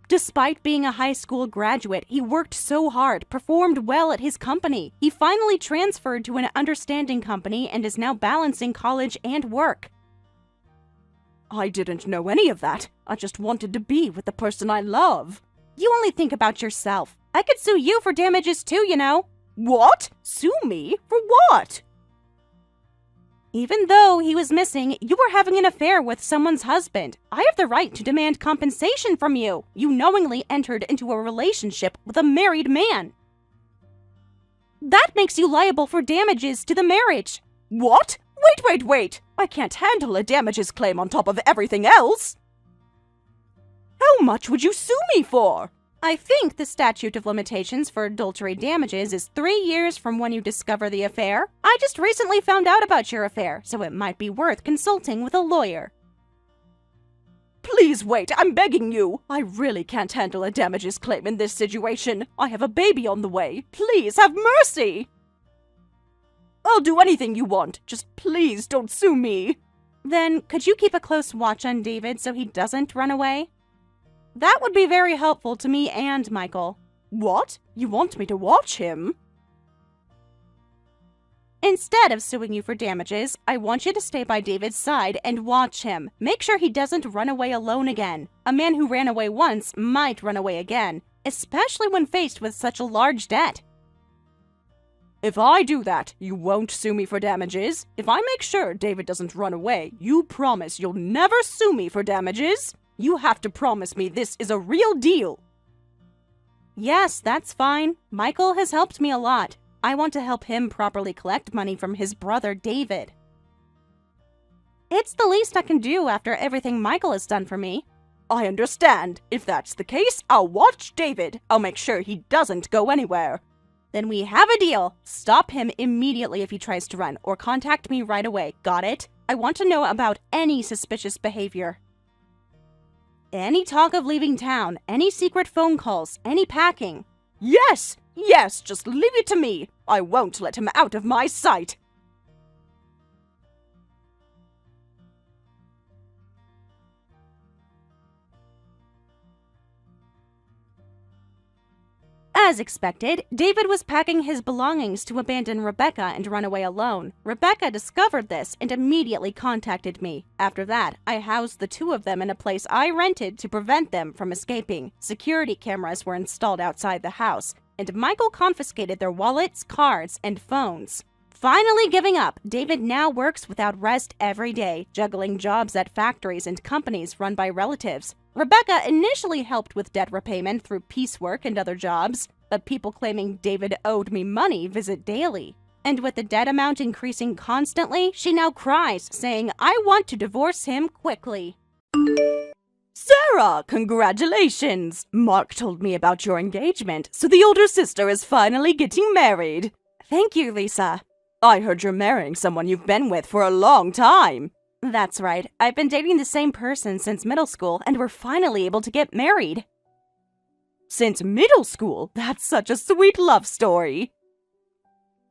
[SPEAKER 2] Despite being a high school graduate, he worked so hard, performed well at his company. He finally transferred to an understanding company and is now balancing college and work.
[SPEAKER 4] I didn't know any of that. I just wanted to be with the person I love.
[SPEAKER 2] You only think about yourself. I could sue you for damages too, you know.
[SPEAKER 4] What? Sue me? For what?
[SPEAKER 2] Even though he was missing, you were having an affair with someone's husband. I have the right to demand compensation from you. You knowingly entered into a relationship with a married man. That makes you liable for damages to the marriage.
[SPEAKER 4] What? Wait. I can't handle a damages claim on top of everything else. How much would you sue me for?
[SPEAKER 2] I think the statute of limitations for adultery damages is 3 years from when you discover the affair. I just recently found out about your affair, so it might be worth consulting with a lawyer.
[SPEAKER 4] Please wait, I'm begging you. I really can't handle a damages claim in this situation. I have a baby on the way. Please have mercy. I'll do anything you want. Just please don't sue me.
[SPEAKER 2] Then could you keep a close watch on David so he doesn't run away? That would be very helpful to me and Michael.
[SPEAKER 4] What? You want me to watch him?
[SPEAKER 2] Instead of suing you for damages, I want you to stay by David's side and watch him. Make sure he doesn't run away alone again. A man who ran away once might run away again, especially when faced with such a large debt.
[SPEAKER 4] If I do that, you won't sue me for damages? If I make sure David doesn't run away, you promise you'll never sue me for damages? You have to promise me this is a real deal.
[SPEAKER 2] Yes, that's fine. Michael has helped me a lot. I want to help him properly collect money from his brother, David. It's the least I can do after everything Michael has done for me.
[SPEAKER 4] I understand. If that's the case, I'll watch David. I'll make sure he doesn't go anywhere.
[SPEAKER 2] Then we have a deal. Stop him immediately if he tries to run, or contact me right away. Got it? I want to know about any suspicious behavior. Any talk of leaving town, any secret phone calls, any packing.
[SPEAKER 4] Yes, just leave it to me. I won't let him out of my sight.
[SPEAKER 2] As expected, David was packing his belongings to abandon Rebecca and run away alone. Rebecca discovered this and immediately contacted me. After that, I housed the two of them in a place I rented to prevent them from escaping. Security cameras were installed outside the house, and Michael confiscated their wallets, cards, and phones. Finally giving up, David now works without rest every day, juggling jobs at factories and companies run by relatives. Rebecca initially helped with debt repayment through piecework and other jobs, but people claiming David owed me money visit daily. And with the debt amount increasing constantly, she now cries, saying, "I want to divorce him quickly."
[SPEAKER 4] Sarah, congratulations! Mark told me about your engagement, so the older sister is finally getting married.
[SPEAKER 2] Thank you, Lisa.
[SPEAKER 4] I heard you're marrying someone you've been with for a long time.
[SPEAKER 2] That's right. I've been dating the same person since middle school, and we're finally able to get married.
[SPEAKER 4] Since middle school? That's such a sweet love story.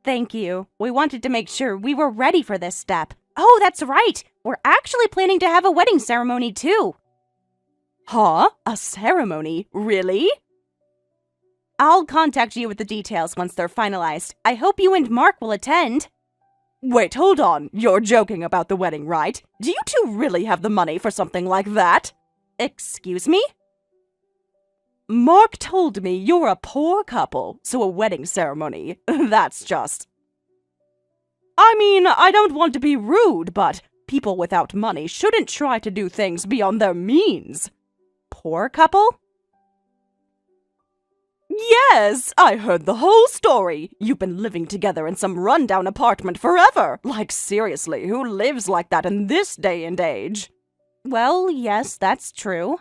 [SPEAKER 2] Thank you. We wanted to make sure we were ready for this step. Oh, that's right. We're actually planning to have a wedding ceremony, too.
[SPEAKER 4] Huh? A ceremony? Really?
[SPEAKER 2] I'll contact you with the details once they're finalized. I hope you and Mark will attend.
[SPEAKER 4] Wait, hold on. You're joking about the wedding, right? Do you two really have the money for something like that?
[SPEAKER 2] Excuse me?
[SPEAKER 4] Mark told me you're a poor couple, so a wedding ceremony, that's just... I mean, I don't want to be rude, but people without money shouldn't try to do things beyond their means.
[SPEAKER 2] Poor couple?
[SPEAKER 4] Yes, I heard the whole story. You've been living together in some rundown apartment forever. Like, seriously, who lives like that in this day and age?
[SPEAKER 2] Well, yes, that's true.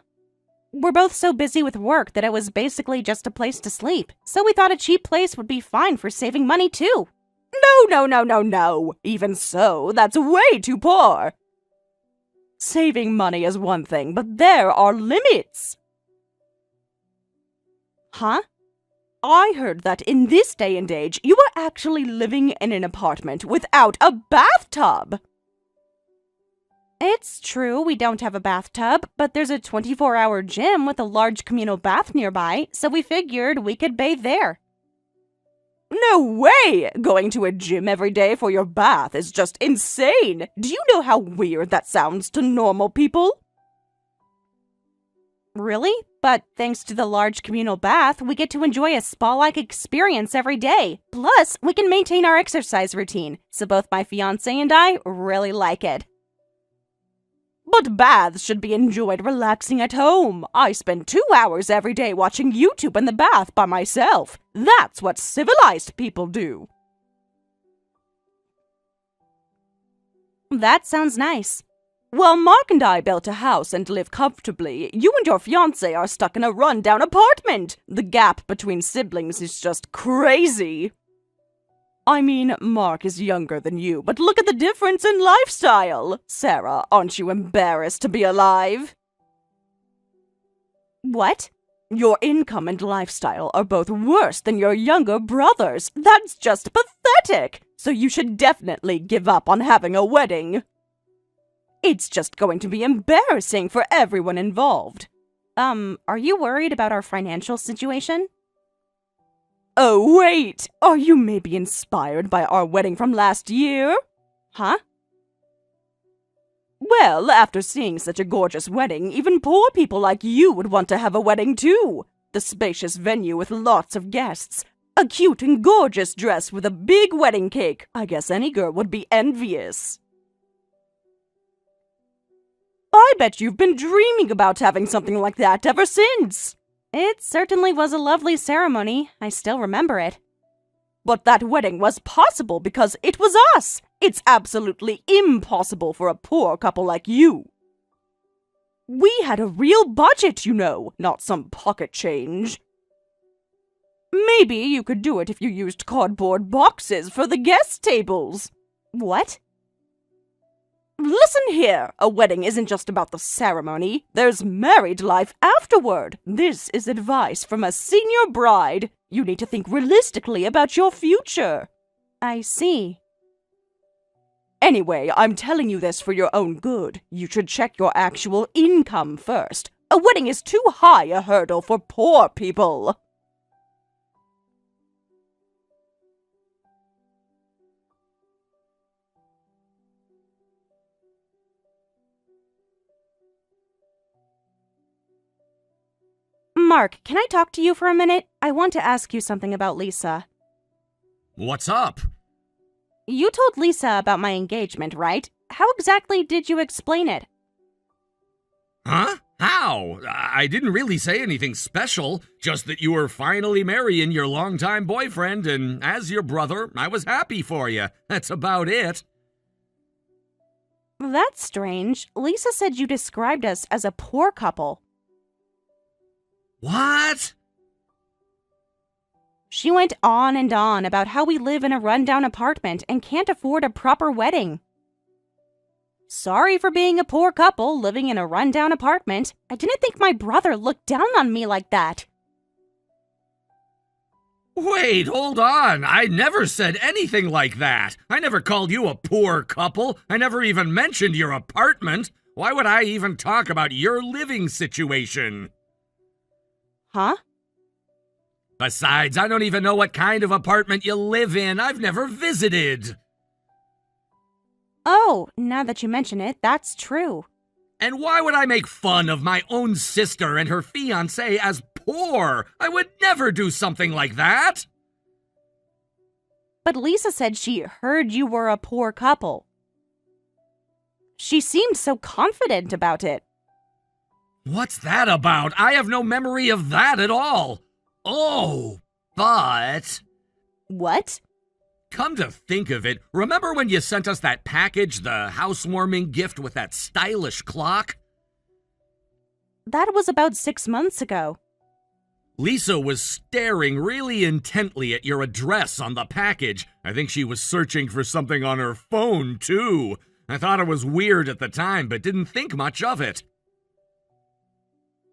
[SPEAKER 2] We're both so busy with work that it was basically just a place to sleep, so we thought a cheap place would be fine for saving money, too.
[SPEAKER 4] No. Even so, that's way too poor. Saving money is one thing, but there are limits.
[SPEAKER 2] Huh?
[SPEAKER 4] I heard that in this day and age, you are actually living in an apartment without a bathtub.
[SPEAKER 2] It's true we don't have a bathtub, but there's a 24-hour gym with a large communal bath nearby, so we figured we could bathe there.
[SPEAKER 4] No way! Going to a gym every day for your bath is just insane! Do you know how weird that sounds to normal people?
[SPEAKER 2] Really? But thanks to the large communal bath, we get to enjoy a spa-like experience every day. Plus, we can maintain our exercise routine, so both my fiancé and I really like it.
[SPEAKER 4] But baths should be enjoyed relaxing at home. I spend 2 hours every day watching YouTube in the bath by myself. That's what civilized people do.
[SPEAKER 2] That sounds nice.
[SPEAKER 4] While Mark and I built a house and live comfortably, you and your fiancé are stuck in a run-down apartment. The gap between siblings is just crazy. I mean, Mark is younger than you, but look at the difference in lifestyle. Sarah, aren't you embarrassed to be alive?
[SPEAKER 2] What?
[SPEAKER 4] Your income and lifestyle are both worse than your younger brother's. That's just pathetic. So you should definitely give up on having a wedding. It's just going to be embarrassing for everyone involved.
[SPEAKER 2] Are you worried about our financial situation?
[SPEAKER 4] Oh, wait! Are you maybe inspired by our wedding from last year?
[SPEAKER 2] Huh?
[SPEAKER 4] Well, after seeing such a gorgeous wedding, even poor people like you would want to have a wedding too. The spacious venue with lots of guests. A cute and gorgeous dress with a big wedding cake. I guess any girl would be envious. I bet you've been dreaming about having something like that ever since.
[SPEAKER 2] It certainly was a lovely ceremony. I still remember it.
[SPEAKER 4] But that wedding was possible because it was us. It's absolutely impossible for a poor couple like you. We had a real budget, you know, not some pocket change. Maybe you could do it if you used cardboard boxes for the guest tables.
[SPEAKER 2] What?
[SPEAKER 4] Listen here, a wedding isn't just about the ceremony. There's married life afterward. This is advice from a senior bride. You need to think realistically about your future.
[SPEAKER 2] I see.
[SPEAKER 4] Anyway, I'm telling you this for your own good. You should check your actual income first. A wedding is too high a hurdle for poor people.
[SPEAKER 2] Mark, can I talk to you for a minute? I want to ask you something about Lisa.
[SPEAKER 3] What's up?
[SPEAKER 2] You told Lisa about my engagement, right? How exactly did you explain it?
[SPEAKER 3] Huh? How? I didn't really say anything special, just that you were finally marrying your longtime boyfriend, and as your brother, I was happy for you. That's about it.
[SPEAKER 2] That's strange. Lisa said you described us as a poor couple.
[SPEAKER 3] What?
[SPEAKER 2] She went on and on about how we live in a rundown apartment and can't afford a proper wedding. Sorry for being a poor couple living in a rundown apartment. I didn't think my brother looked down on me like that.
[SPEAKER 3] Wait, hold on. I never said anything like that. I never called you a poor couple. I never even mentioned your apartment. Why would I even talk about your living situation?
[SPEAKER 2] Huh?
[SPEAKER 3] Besides, I don't even know what kind of apartment you live in. I've never visited.
[SPEAKER 2] Oh, now that you mention it, that's true.
[SPEAKER 3] And why would I make fun of my own sister and her fiancé as poor? I would never do something like that.
[SPEAKER 2] But Lisa said she heard you were a poor couple. She seemed so confident about it.
[SPEAKER 3] What's that about? I have no memory of that at all. Oh, but...
[SPEAKER 2] What?
[SPEAKER 3] Come to think of it, remember when you sent us that package, the housewarming gift with that stylish clock?
[SPEAKER 2] That was about 6 months ago.
[SPEAKER 3] Lisa was staring really intently at your address on the package. I think she was searching for something on her phone, too. I thought it was weird at the time, but didn't think much of it.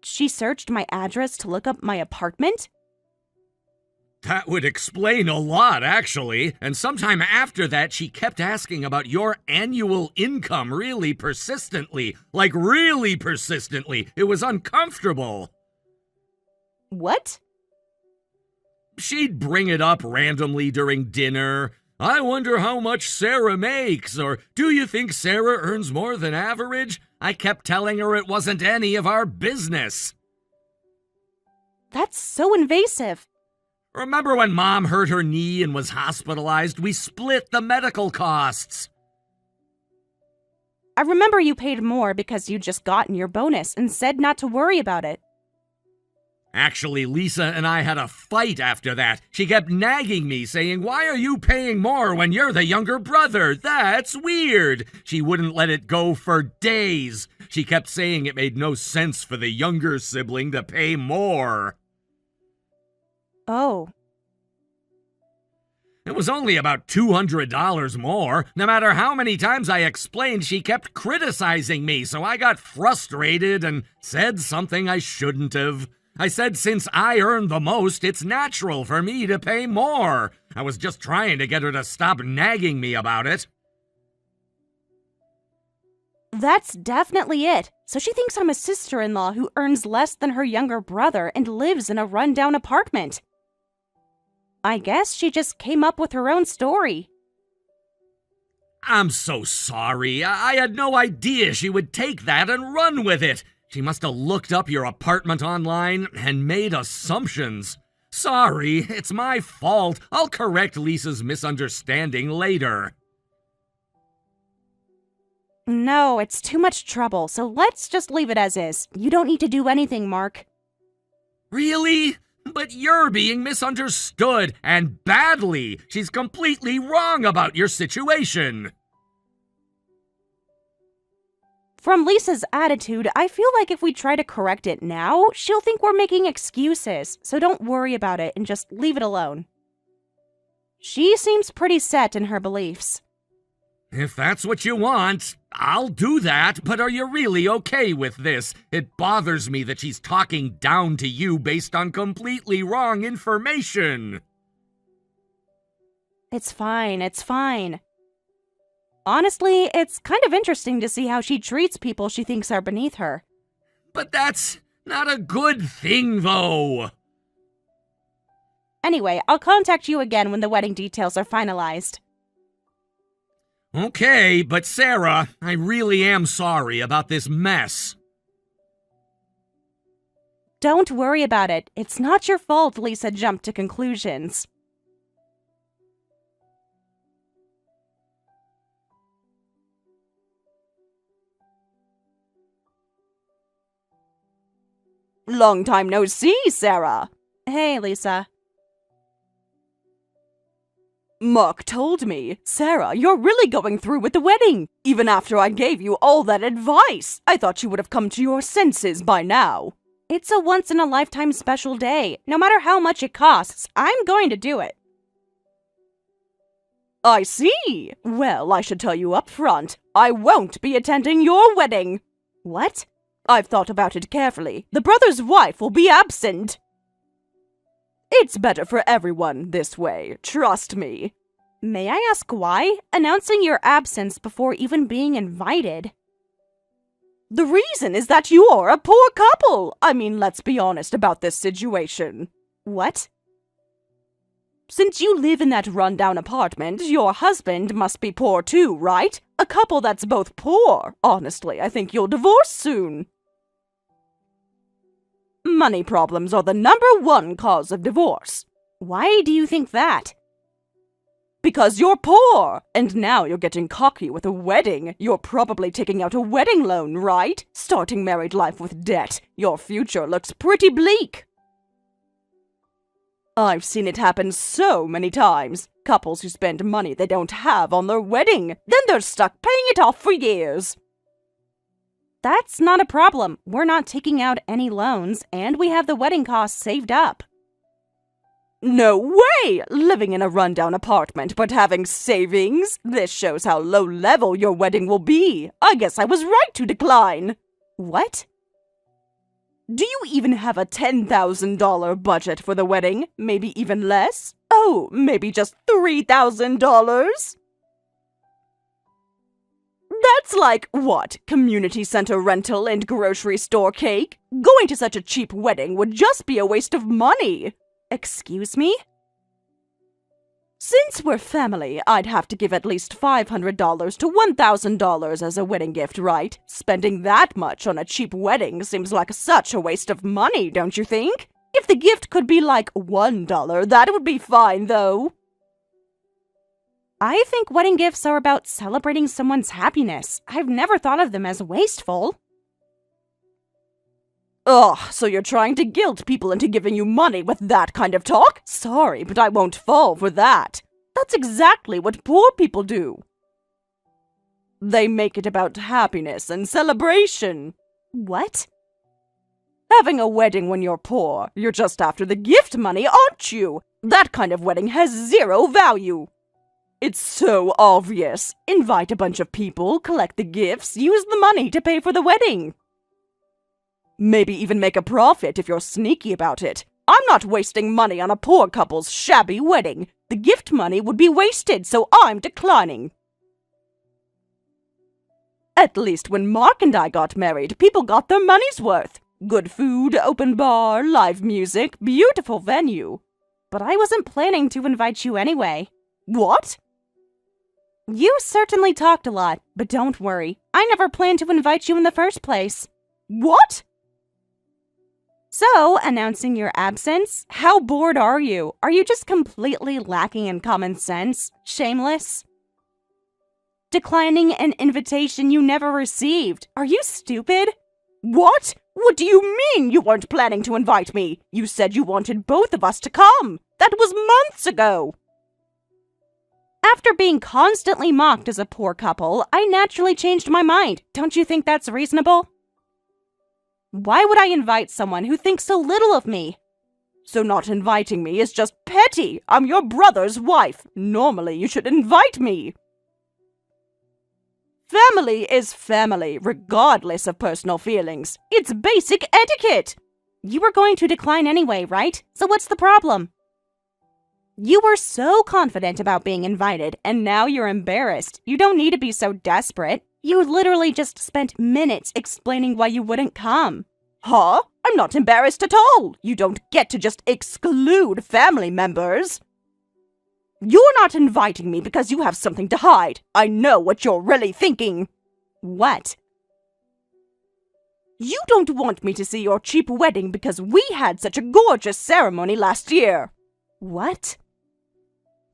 [SPEAKER 2] She searched my address to look up my apartment?
[SPEAKER 3] That would explain a lot, actually. And sometime after that, she kept asking about your annual income really persistently. Like, really persistently. It was uncomfortable.
[SPEAKER 2] What?
[SPEAKER 3] She'd bring it up randomly during dinner. I wonder how much Sarah makes, or do you think Sarah earns more than average? I kept telling her it wasn't any of our business.
[SPEAKER 2] That's so invasive.
[SPEAKER 3] Remember when Mom hurt her knee and was hospitalized? We split the medical costs.
[SPEAKER 2] I remember you paid more because you'd just gotten your bonus and said not to worry about it.
[SPEAKER 3] Actually, Lisa and I had a fight after that. She kept nagging me, saying, "Why are you paying more when you're the younger brother? That's weird." She wouldn't let it go for days. She kept saying it made no sense for the younger sibling to pay more.
[SPEAKER 2] Oh.
[SPEAKER 3] It was only about $200 more. No matter how many times I explained, she kept criticizing me, so I got frustrated and said something I shouldn't have. I said since I earned the most, it's natural for me to pay more. I was just trying to get her to stop nagging me about it.
[SPEAKER 2] That's definitely it. So she thinks I'm a sister-in-law who earns less than her younger brother and lives in a rundown apartment. I guess she just came up with her own story.
[SPEAKER 3] I'm so sorry. I had no idea she would take that and run with it. She must have looked up your apartment online and made assumptions. Sorry, it's my fault. I'll correct Lisa's misunderstanding later.
[SPEAKER 2] No, it's too much trouble, so let's just leave it as is. You don't need to do anything, Mark.
[SPEAKER 3] Really? But you're being misunderstood, and badly. She's completely wrong about your situation.
[SPEAKER 2] From Lisa's attitude, I feel like if we try to correct it now, she'll think we're making excuses, so don't worry about it and just leave it alone. She seems pretty set in her beliefs.
[SPEAKER 3] If that's what you want, I'll do that, but are you really okay with this? It bothers me that she's talking down to you based on completely wrong information.
[SPEAKER 2] It's fine, it's fine. Honestly, it's kind of interesting to see how she treats people she thinks are beneath her.
[SPEAKER 3] But that's not a good thing, though.
[SPEAKER 2] Anyway, I'll contact you again when the wedding details are finalized.
[SPEAKER 3] Okay, but Sarah, I really am sorry about this mess.
[SPEAKER 2] Don't worry about it. It's not your fault Lisa jumped to conclusions.
[SPEAKER 4] Long time no see, Sarah.
[SPEAKER 2] Hey, Lisa.
[SPEAKER 4] Mark told me, Sarah, you're really going through with the wedding. Even after I gave you all that advice, I thought you would have come to your senses by now.
[SPEAKER 2] It's a once-in-a-lifetime special day. No matter how much it costs, I'm going to do it.
[SPEAKER 4] I see. Well, I should tell you up front, I won't be attending your wedding.
[SPEAKER 2] What?
[SPEAKER 4] I've thought about it carefully. The brother's wife will be absent. It's better for everyone this way, trust me.
[SPEAKER 2] May I ask why? Announcing your absence before even being invited.
[SPEAKER 4] The reason is that you are a poor couple. I mean, let's be honest about this situation.
[SPEAKER 2] What?
[SPEAKER 4] Since you live in that rundown apartment, your husband must be poor too, right? A couple that's both poor. Honestly, I think you'll divorce soon. Money problems are the #1 cause of divorce.
[SPEAKER 2] Why do you think that?
[SPEAKER 4] Because you're poor, and now you're getting cocky with a wedding. You're probably taking out a wedding loan, right? Starting married life with debt. Your future looks pretty bleak. I've seen it happen so many times. Couples who spend money they don't have on their wedding, then they're stuck paying it off for years.
[SPEAKER 2] That's not a problem. We're not taking out any loans, and we have the wedding costs saved up.
[SPEAKER 4] No way! Living in a rundown apartment but having savings? This shows how low level your wedding will be. I guess I was right to decline.
[SPEAKER 2] What?
[SPEAKER 4] Do you even have a $10,000 budget for the wedding? Maybe even less? Oh, maybe just $3,000? That's like, what, community center rental and grocery store cake? Going to such a cheap wedding would just be a waste of money.
[SPEAKER 2] Excuse me?
[SPEAKER 4] Since we're family, I'd have to give at least $500 to $1,000 as a wedding gift, right? Spending that much on a cheap wedding seems like such a waste of money, don't you think? If the gift could be like $1, that would be fine, though.
[SPEAKER 2] I think wedding gifts are about celebrating someone's happiness. I've never thought of them as wasteful.
[SPEAKER 4] Ugh, so you're trying to guilt people into giving you money with that kind of talk? Sorry, but I won't fall for that. That's exactly what poor people do. They make it about happiness and celebration.
[SPEAKER 2] What?
[SPEAKER 4] Having a wedding when you're poor. You're just after the gift money, aren't you? That kind of wedding has zero value. It's so obvious. Invite a bunch of people, collect the gifts, use the money to pay for the wedding. Maybe even make a profit if you're sneaky about it. I'm not wasting money on a poor couple's shabby wedding. The gift money would be wasted, so I'm declining. At least when Mark and I got married, people got their money's worth. Good food, open bar, live music, beautiful venue.
[SPEAKER 2] But I wasn't planning to invite you anyway.
[SPEAKER 4] What?
[SPEAKER 2] You certainly talked a lot, but don't worry. I never planned to invite you in the first place.
[SPEAKER 4] What?
[SPEAKER 2] So, announcing your absence? How bored are you? Are you just completely lacking in common sense? Shameless? Declining an invitation you never received? Are you stupid?
[SPEAKER 4] What? What do you mean you weren't planning to invite me? You said you wanted both of us to come. That was months ago.
[SPEAKER 2] After being constantly mocked as a poor couple, I naturally changed my mind. Don't you think that's reasonable? Why would I invite someone who thinks so little of me?
[SPEAKER 4] So not inviting me is just petty. I'm your brother's wife. Normally you should invite me. Family is family, regardless of personal feelings. It's basic etiquette.
[SPEAKER 2] You were going to decline anyway, right? So what's the problem? You were so confident about being invited, and now you're embarrassed. You don't need to be so desperate. You literally just spent minutes explaining why you wouldn't come.
[SPEAKER 4] Huh? I'm not embarrassed at all. You don't get to just exclude family members. You're not inviting me because you have something to hide. I know what you're really thinking.
[SPEAKER 2] What?
[SPEAKER 4] You don't want me to see your cheap wedding because we had such a gorgeous ceremony last year.
[SPEAKER 2] What?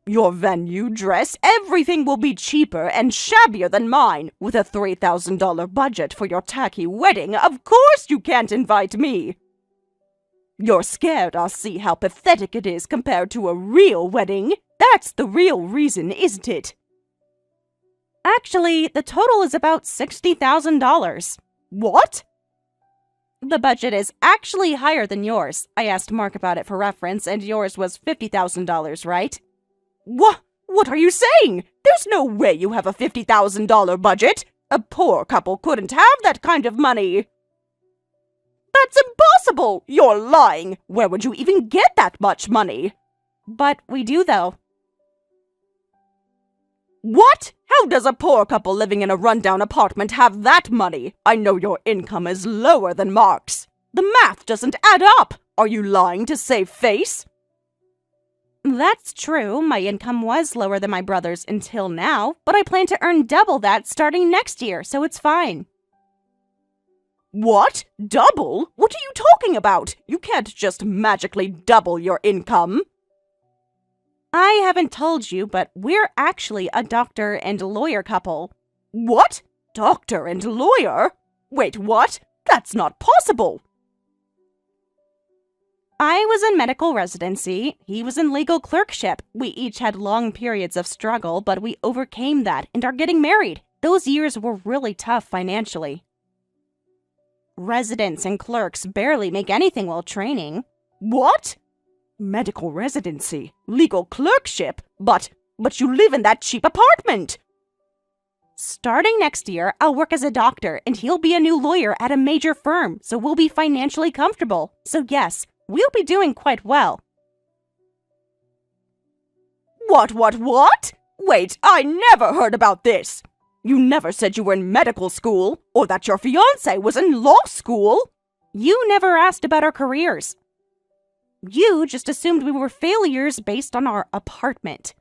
[SPEAKER 4] Your venue, dress, everything will be cheaper and shabbier than mine. With a $3,000 budget for your tacky wedding, of course you can't invite me. You're scared I'll see how pathetic it is compared to a real wedding. That's the real reason, isn't it?
[SPEAKER 2] Actually, the total is about $60,000.
[SPEAKER 4] What?
[SPEAKER 2] The budget is actually higher than yours. I asked Mark about it for reference, and yours was $50,000, right?
[SPEAKER 4] What are you saying? There's no way you have a $50,000 budget. A poor couple couldn't have that kind of money. That's impossible! You're lying! Where would you even get that much money?
[SPEAKER 2] But we do, though.
[SPEAKER 4] What? How does a poor couple living in a rundown apartment have that money? I know your income is lower than Mark's. The math doesn't add up. Are you lying to save face?
[SPEAKER 2] That's true. My income was lower than my brother's until now, but I plan to earn double that starting next year, so it's fine.
[SPEAKER 4] What? Double? What are you talking about? You can't just magically double your income.
[SPEAKER 2] I haven't told you, but we're actually a doctor and lawyer couple.
[SPEAKER 4] What? Doctor and lawyer? Wait, what? That's not possible.
[SPEAKER 2] I was in medical residency. He was in legal clerkship. We each had long periods of struggle, but we overcame that and are getting married. Those years were really tough financially. Residents and clerks barely make anything while training.
[SPEAKER 4] What? Medical residency, legal clerkship, but you live in that cheap apartment.
[SPEAKER 2] Starting next year, I'll work as a doctor, and he'll be a new lawyer at a major firm, so we'll be financially comfortable. So yes, we'll be doing quite well.
[SPEAKER 4] What? Wait, I never heard about this. You never said you were in medical school, or that your fiancé was in law school.
[SPEAKER 2] You never asked about our careers. You just assumed we were failures based on our apartment.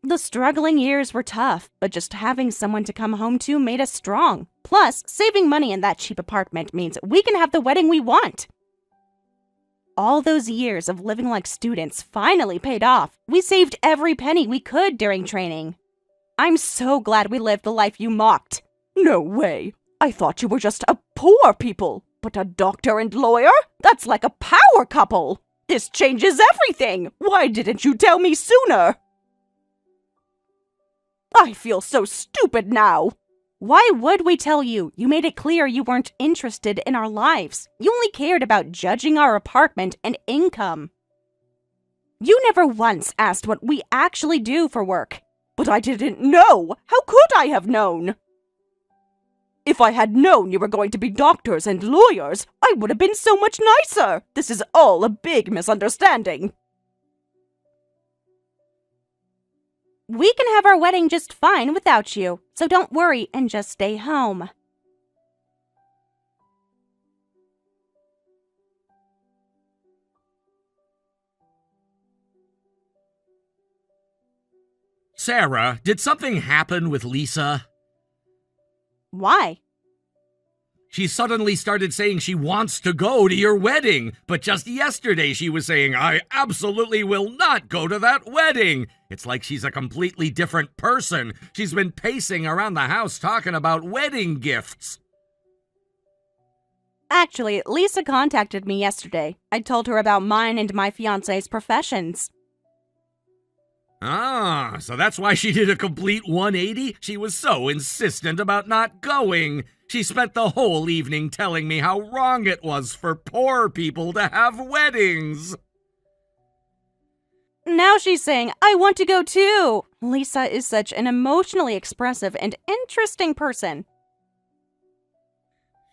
[SPEAKER 2] The struggling years were tough, but just having someone to come home to made us strong. Plus, saving money in that cheap apartment means we can have the wedding we want. All those years of living like students finally paid off. We saved every penny we could during training. I'm so glad we lived the life you mocked.
[SPEAKER 4] No way. I thought you were just a poor people. But a doctor and lawyer? That's like a power couple. This changes everything. Why didn't you tell me sooner? I feel so stupid now.
[SPEAKER 2] Why would we tell you? You made it clear you weren't interested in our lives. You only cared about judging our apartment and income. You never once asked what we actually do for work.
[SPEAKER 4] But I didn't know. How could I have known? If I had known you were going to be doctors and lawyers, I would have been so much nicer. This is all a big misunderstanding.
[SPEAKER 2] We can have our wedding just fine without you, so don't worry and just stay home.
[SPEAKER 3] Sarah, did something happen with Lisa?
[SPEAKER 2] Why?
[SPEAKER 3] She suddenly started saying she wants to go to your wedding, but just yesterday she was saying, I absolutely will not go to that wedding. It's like she's a completely different person. She's been pacing around the house talking about wedding gifts.
[SPEAKER 2] Actually, Lisa contacted me yesterday. I told her about mine and my fiancé's professions.
[SPEAKER 3] Ah, so that's why she did a complete 180? She was so insistent about not going. She spent the whole evening telling me how wrong it was for poor people to have weddings.
[SPEAKER 2] Now she's saying, I want to go too. Lisa is such an emotionally expressive and interesting person.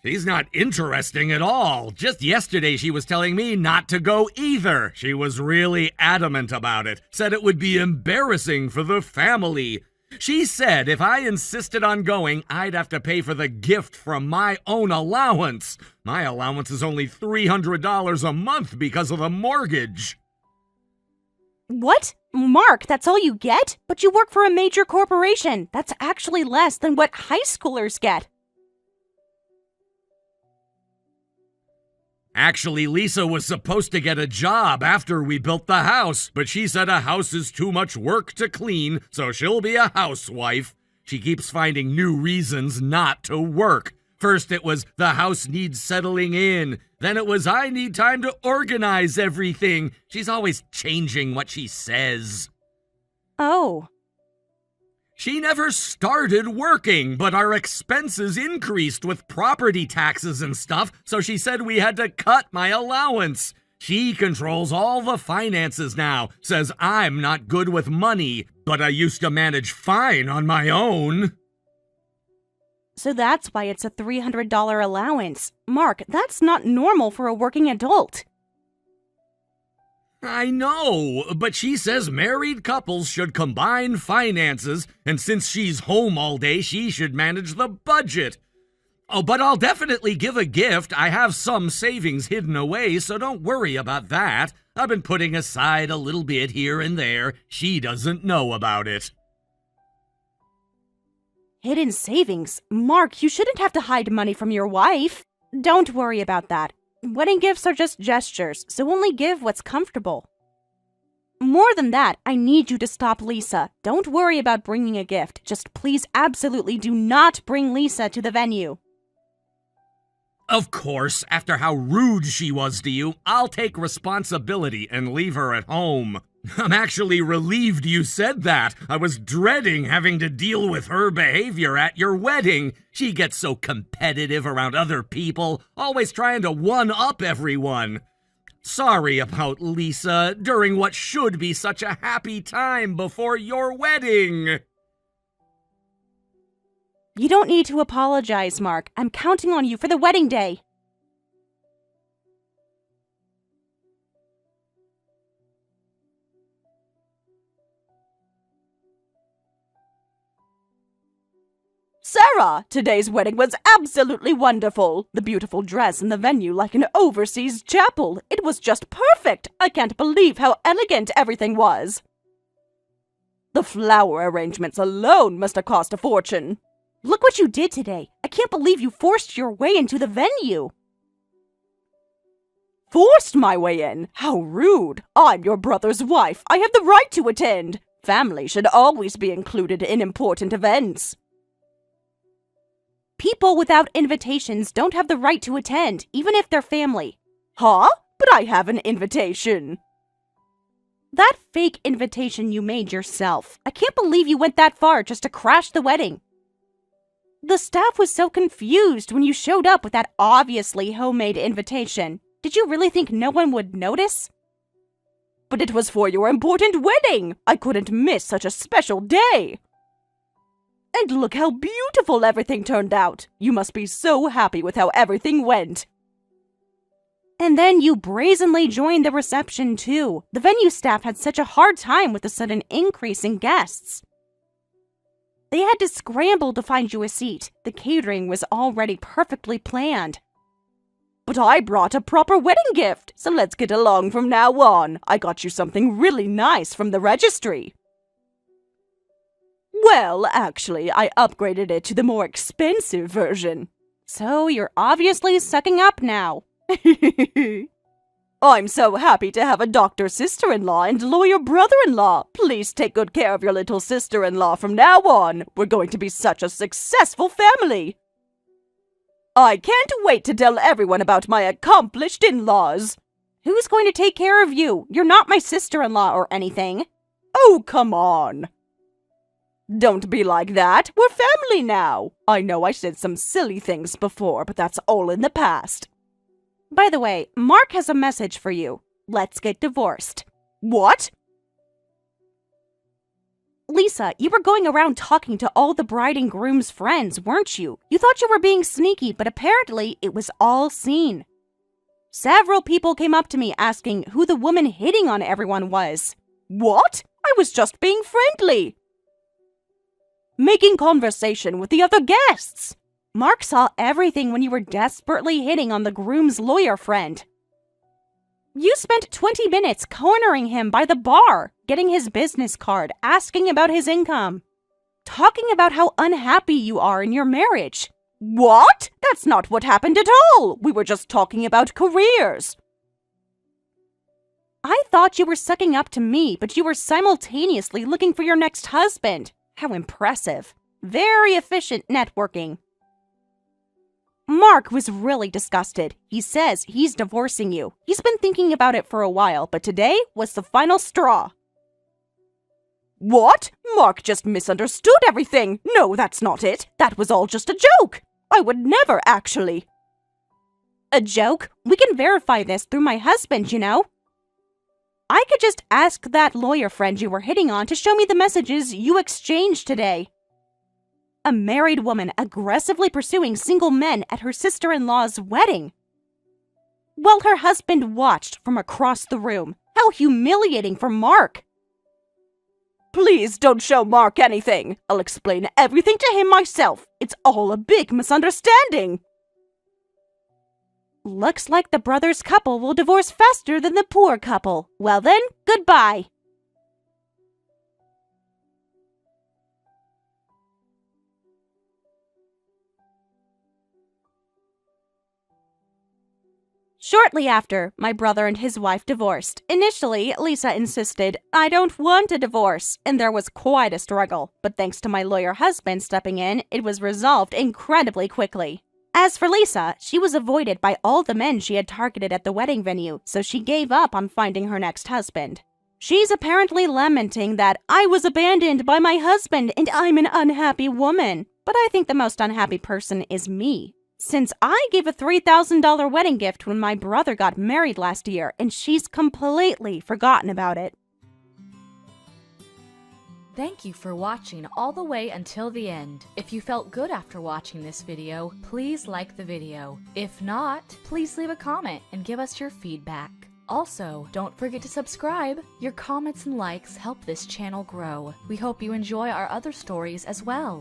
[SPEAKER 3] She's not interesting at all. Just yesterday she was telling me not to go either. She was really adamant about it. Said it would be embarrassing for the family. She said if I insisted on going, I'd have to pay for the gift from my own allowance. My allowance is only $300 a month because of the mortgage.
[SPEAKER 2] What? Mark, that's all you get? But you work for a major corporation. That's actually less than what high schoolers get.
[SPEAKER 3] Actually, Lisa was supposed to get a job after we built the house, but she said a house is too much work to clean, so she'll be a housewife. She keeps finding new reasons not to work. First it was the house needs settling in. Then it was I need time to organize everything. She's always changing what she says.
[SPEAKER 2] Oh.
[SPEAKER 3] She never started working, but our expenses increased with property taxes and stuff, so she said we had to cut my allowance. She controls all the finances now, says I'm not good with money, but I used to manage fine on my own.
[SPEAKER 2] So that's why it's a $300 allowance. Mark, that's not normal for a working adult.
[SPEAKER 3] I know, but she says married couples should combine finances, and since she's home all day, she should manage the budget. Oh, but I'll definitely give a gift. I have some savings hidden away, so don't worry about that. I've been putting aside a little bit here and there. She doesn't know about it.
[SPEAKER 2] Hidden savings? Mark, you shouldn't have to hide money from your wife. Don't worry about that. Wedding gifts are just gestures, so only give what's comfortable. More than that, I need you to stop Lisa. Don't worry about bringing a gift. Just please absolutely do not bring Lisa to the venue.
[SPEAKER 3] Of course, after how rude she was to you, I'll take responsibility and leave her at home. I'm actually relieved you said that. I was dreading having to deal with her behavior at your wedding. She gets so competitive around other people, always trying to one-up everyone. Sorry about Lisa during what should be such a happy time before your wedding.
[SPEAKER 2] You don't need to apologize, Mark. I'm counting on you for the wedding day.
[SPEAKER 4] Sarah, today's wedding was absolutely wonderful. The beautiful dress and the venue like an overseas chapel. It was just perfect. I can't believe how elegant everything was. The flower arrangements alone must have cost a fortune.
[SPEAKER 2] Look what you did today. I can't believe you forced your way into the venue.
[SPEAKER 4] Forced my way in? How rude! I'm your brother's wife. I have the right to attend. Family should always be included in important events.
[SPEAKER 2] People without invitations don't have the right to attend, even if they're family.
[SPEAKER 4] Huh? But I have an invitation.
[SPEAKER 2] That fake invitation you made yourself. I can't believe you went that far just to crash the wedding. The staff was so confused when you showed up with that obviously homemade invitation. Did you really think no one would notice?
[SPEAKER 4] But it was for your important wedding. I couldn't miss such a special day. And look how beautiful everything turned out. You must be so happy with how everything went.
[SPEAKER 2] And then you brazenly joined the reception too. The venue staff had such a hard time with the sudden increase in guests. They had to scramble to find you a seat. The catering was already perfectly planned.
[SPEAKER 4] But I brought a proper wedding gift, so let's get along from now on. I got you something really nice from the registry. Well, actually, I upgraded it to the more expensive version.
[SPEAKER 2] So you're obviously sucking up now.
[SPEAKER 4] I'm so happy to have a doctor sister-in-law and lawyer brother-in-law. Please take good care of your little sister-in-law from now on. We're going to be such a successful family. I can't wait to tell everyone about my accomplished in-laws.
[SPEAKER 2] Who's going to take care of you? You're not my sister-in-law or anything.
[SPEAKER 4] Oh, come on. Don't be like that. We're family now. I know I said some silly things before, but that's all in the past.
[SPEAKER 2] By the way, Mark has a message for you. Let's get divorced.
[SPEAKER 4] What?
[SPEAKER 2] Lisa, you were going around talking to all the bride and groom's friends, weren't you? You thought you were being sneaky, but apparently it was all seen. Several people came up to me asking who the woman hitting on everyone was.
[SPEAKER 4] What? I was just being friendly. Making conversation with the other guests.
[SPEAKER 2] Mark saw everything when you were desperately hitting on the groom's lawyer friend. You spent 20 minutes cornering him by the bar, getting his business card, asking about his income, talking about how unhappy you are in your marriage.
[SPEAKER 4] What? That's not what happened at all. We were just talking about careers.
[SPEAKER 2] I thought you were sucking up to me, but you were simultaneously looking for your next husband. How impressive. Very efficient networking. Mark was really disgusted. He says he's divorcing you. He's been thinking about it for a while, but today was the final straw.
[SPEAKER 4] What? Mark just misunderstood everything. No, that's not it. That was all just a joke. I would never actually.
[SPEAKER 2] A joke? We can verify this through my husband, you know. I could just ask that lawyer friend you were hitting on to show me the messages you exchanged today. A married woman aggressively pursuing single men at her sister-in-law's wedding. While her husband watched from across the room. How humiliating for Mark.
[SPEAKER 4] Please don't show Mark anything. I'll explain everything to him myself. It's all a big misunderstanding.
[SPEAKER 2] Looks like the brothers couple will divorce faster than the poor couple. Well then, goodbye. Shortly after, my brother and his wife divorced. Initially, Lisa insisted, "I don't want a divorce," and there was quite a struggle. But thanks to my lawyer husband stepping in, it was resolved incredibly quickly. As for Lisa, she was avoided by all the men she had targeted at the wedding venue, so she gave up on finding her next husband. She's apparently lamenting that I was abandoned by my husband and I'm an unhappy woman. But I think the most unhappy person is me. Since I gave a $3,000 wedding gift when my brother got married last year, and she's completely forgotten about it.
[SPEAKER 5] Thank you for watching all the way until the end. If you felt good after watching this video, please like the video. If not, please leave a comment and give us your feedback. Also, don't forget to subscribe. Your comments and likes help this channel grow. We hope you enjoy our other stories as well.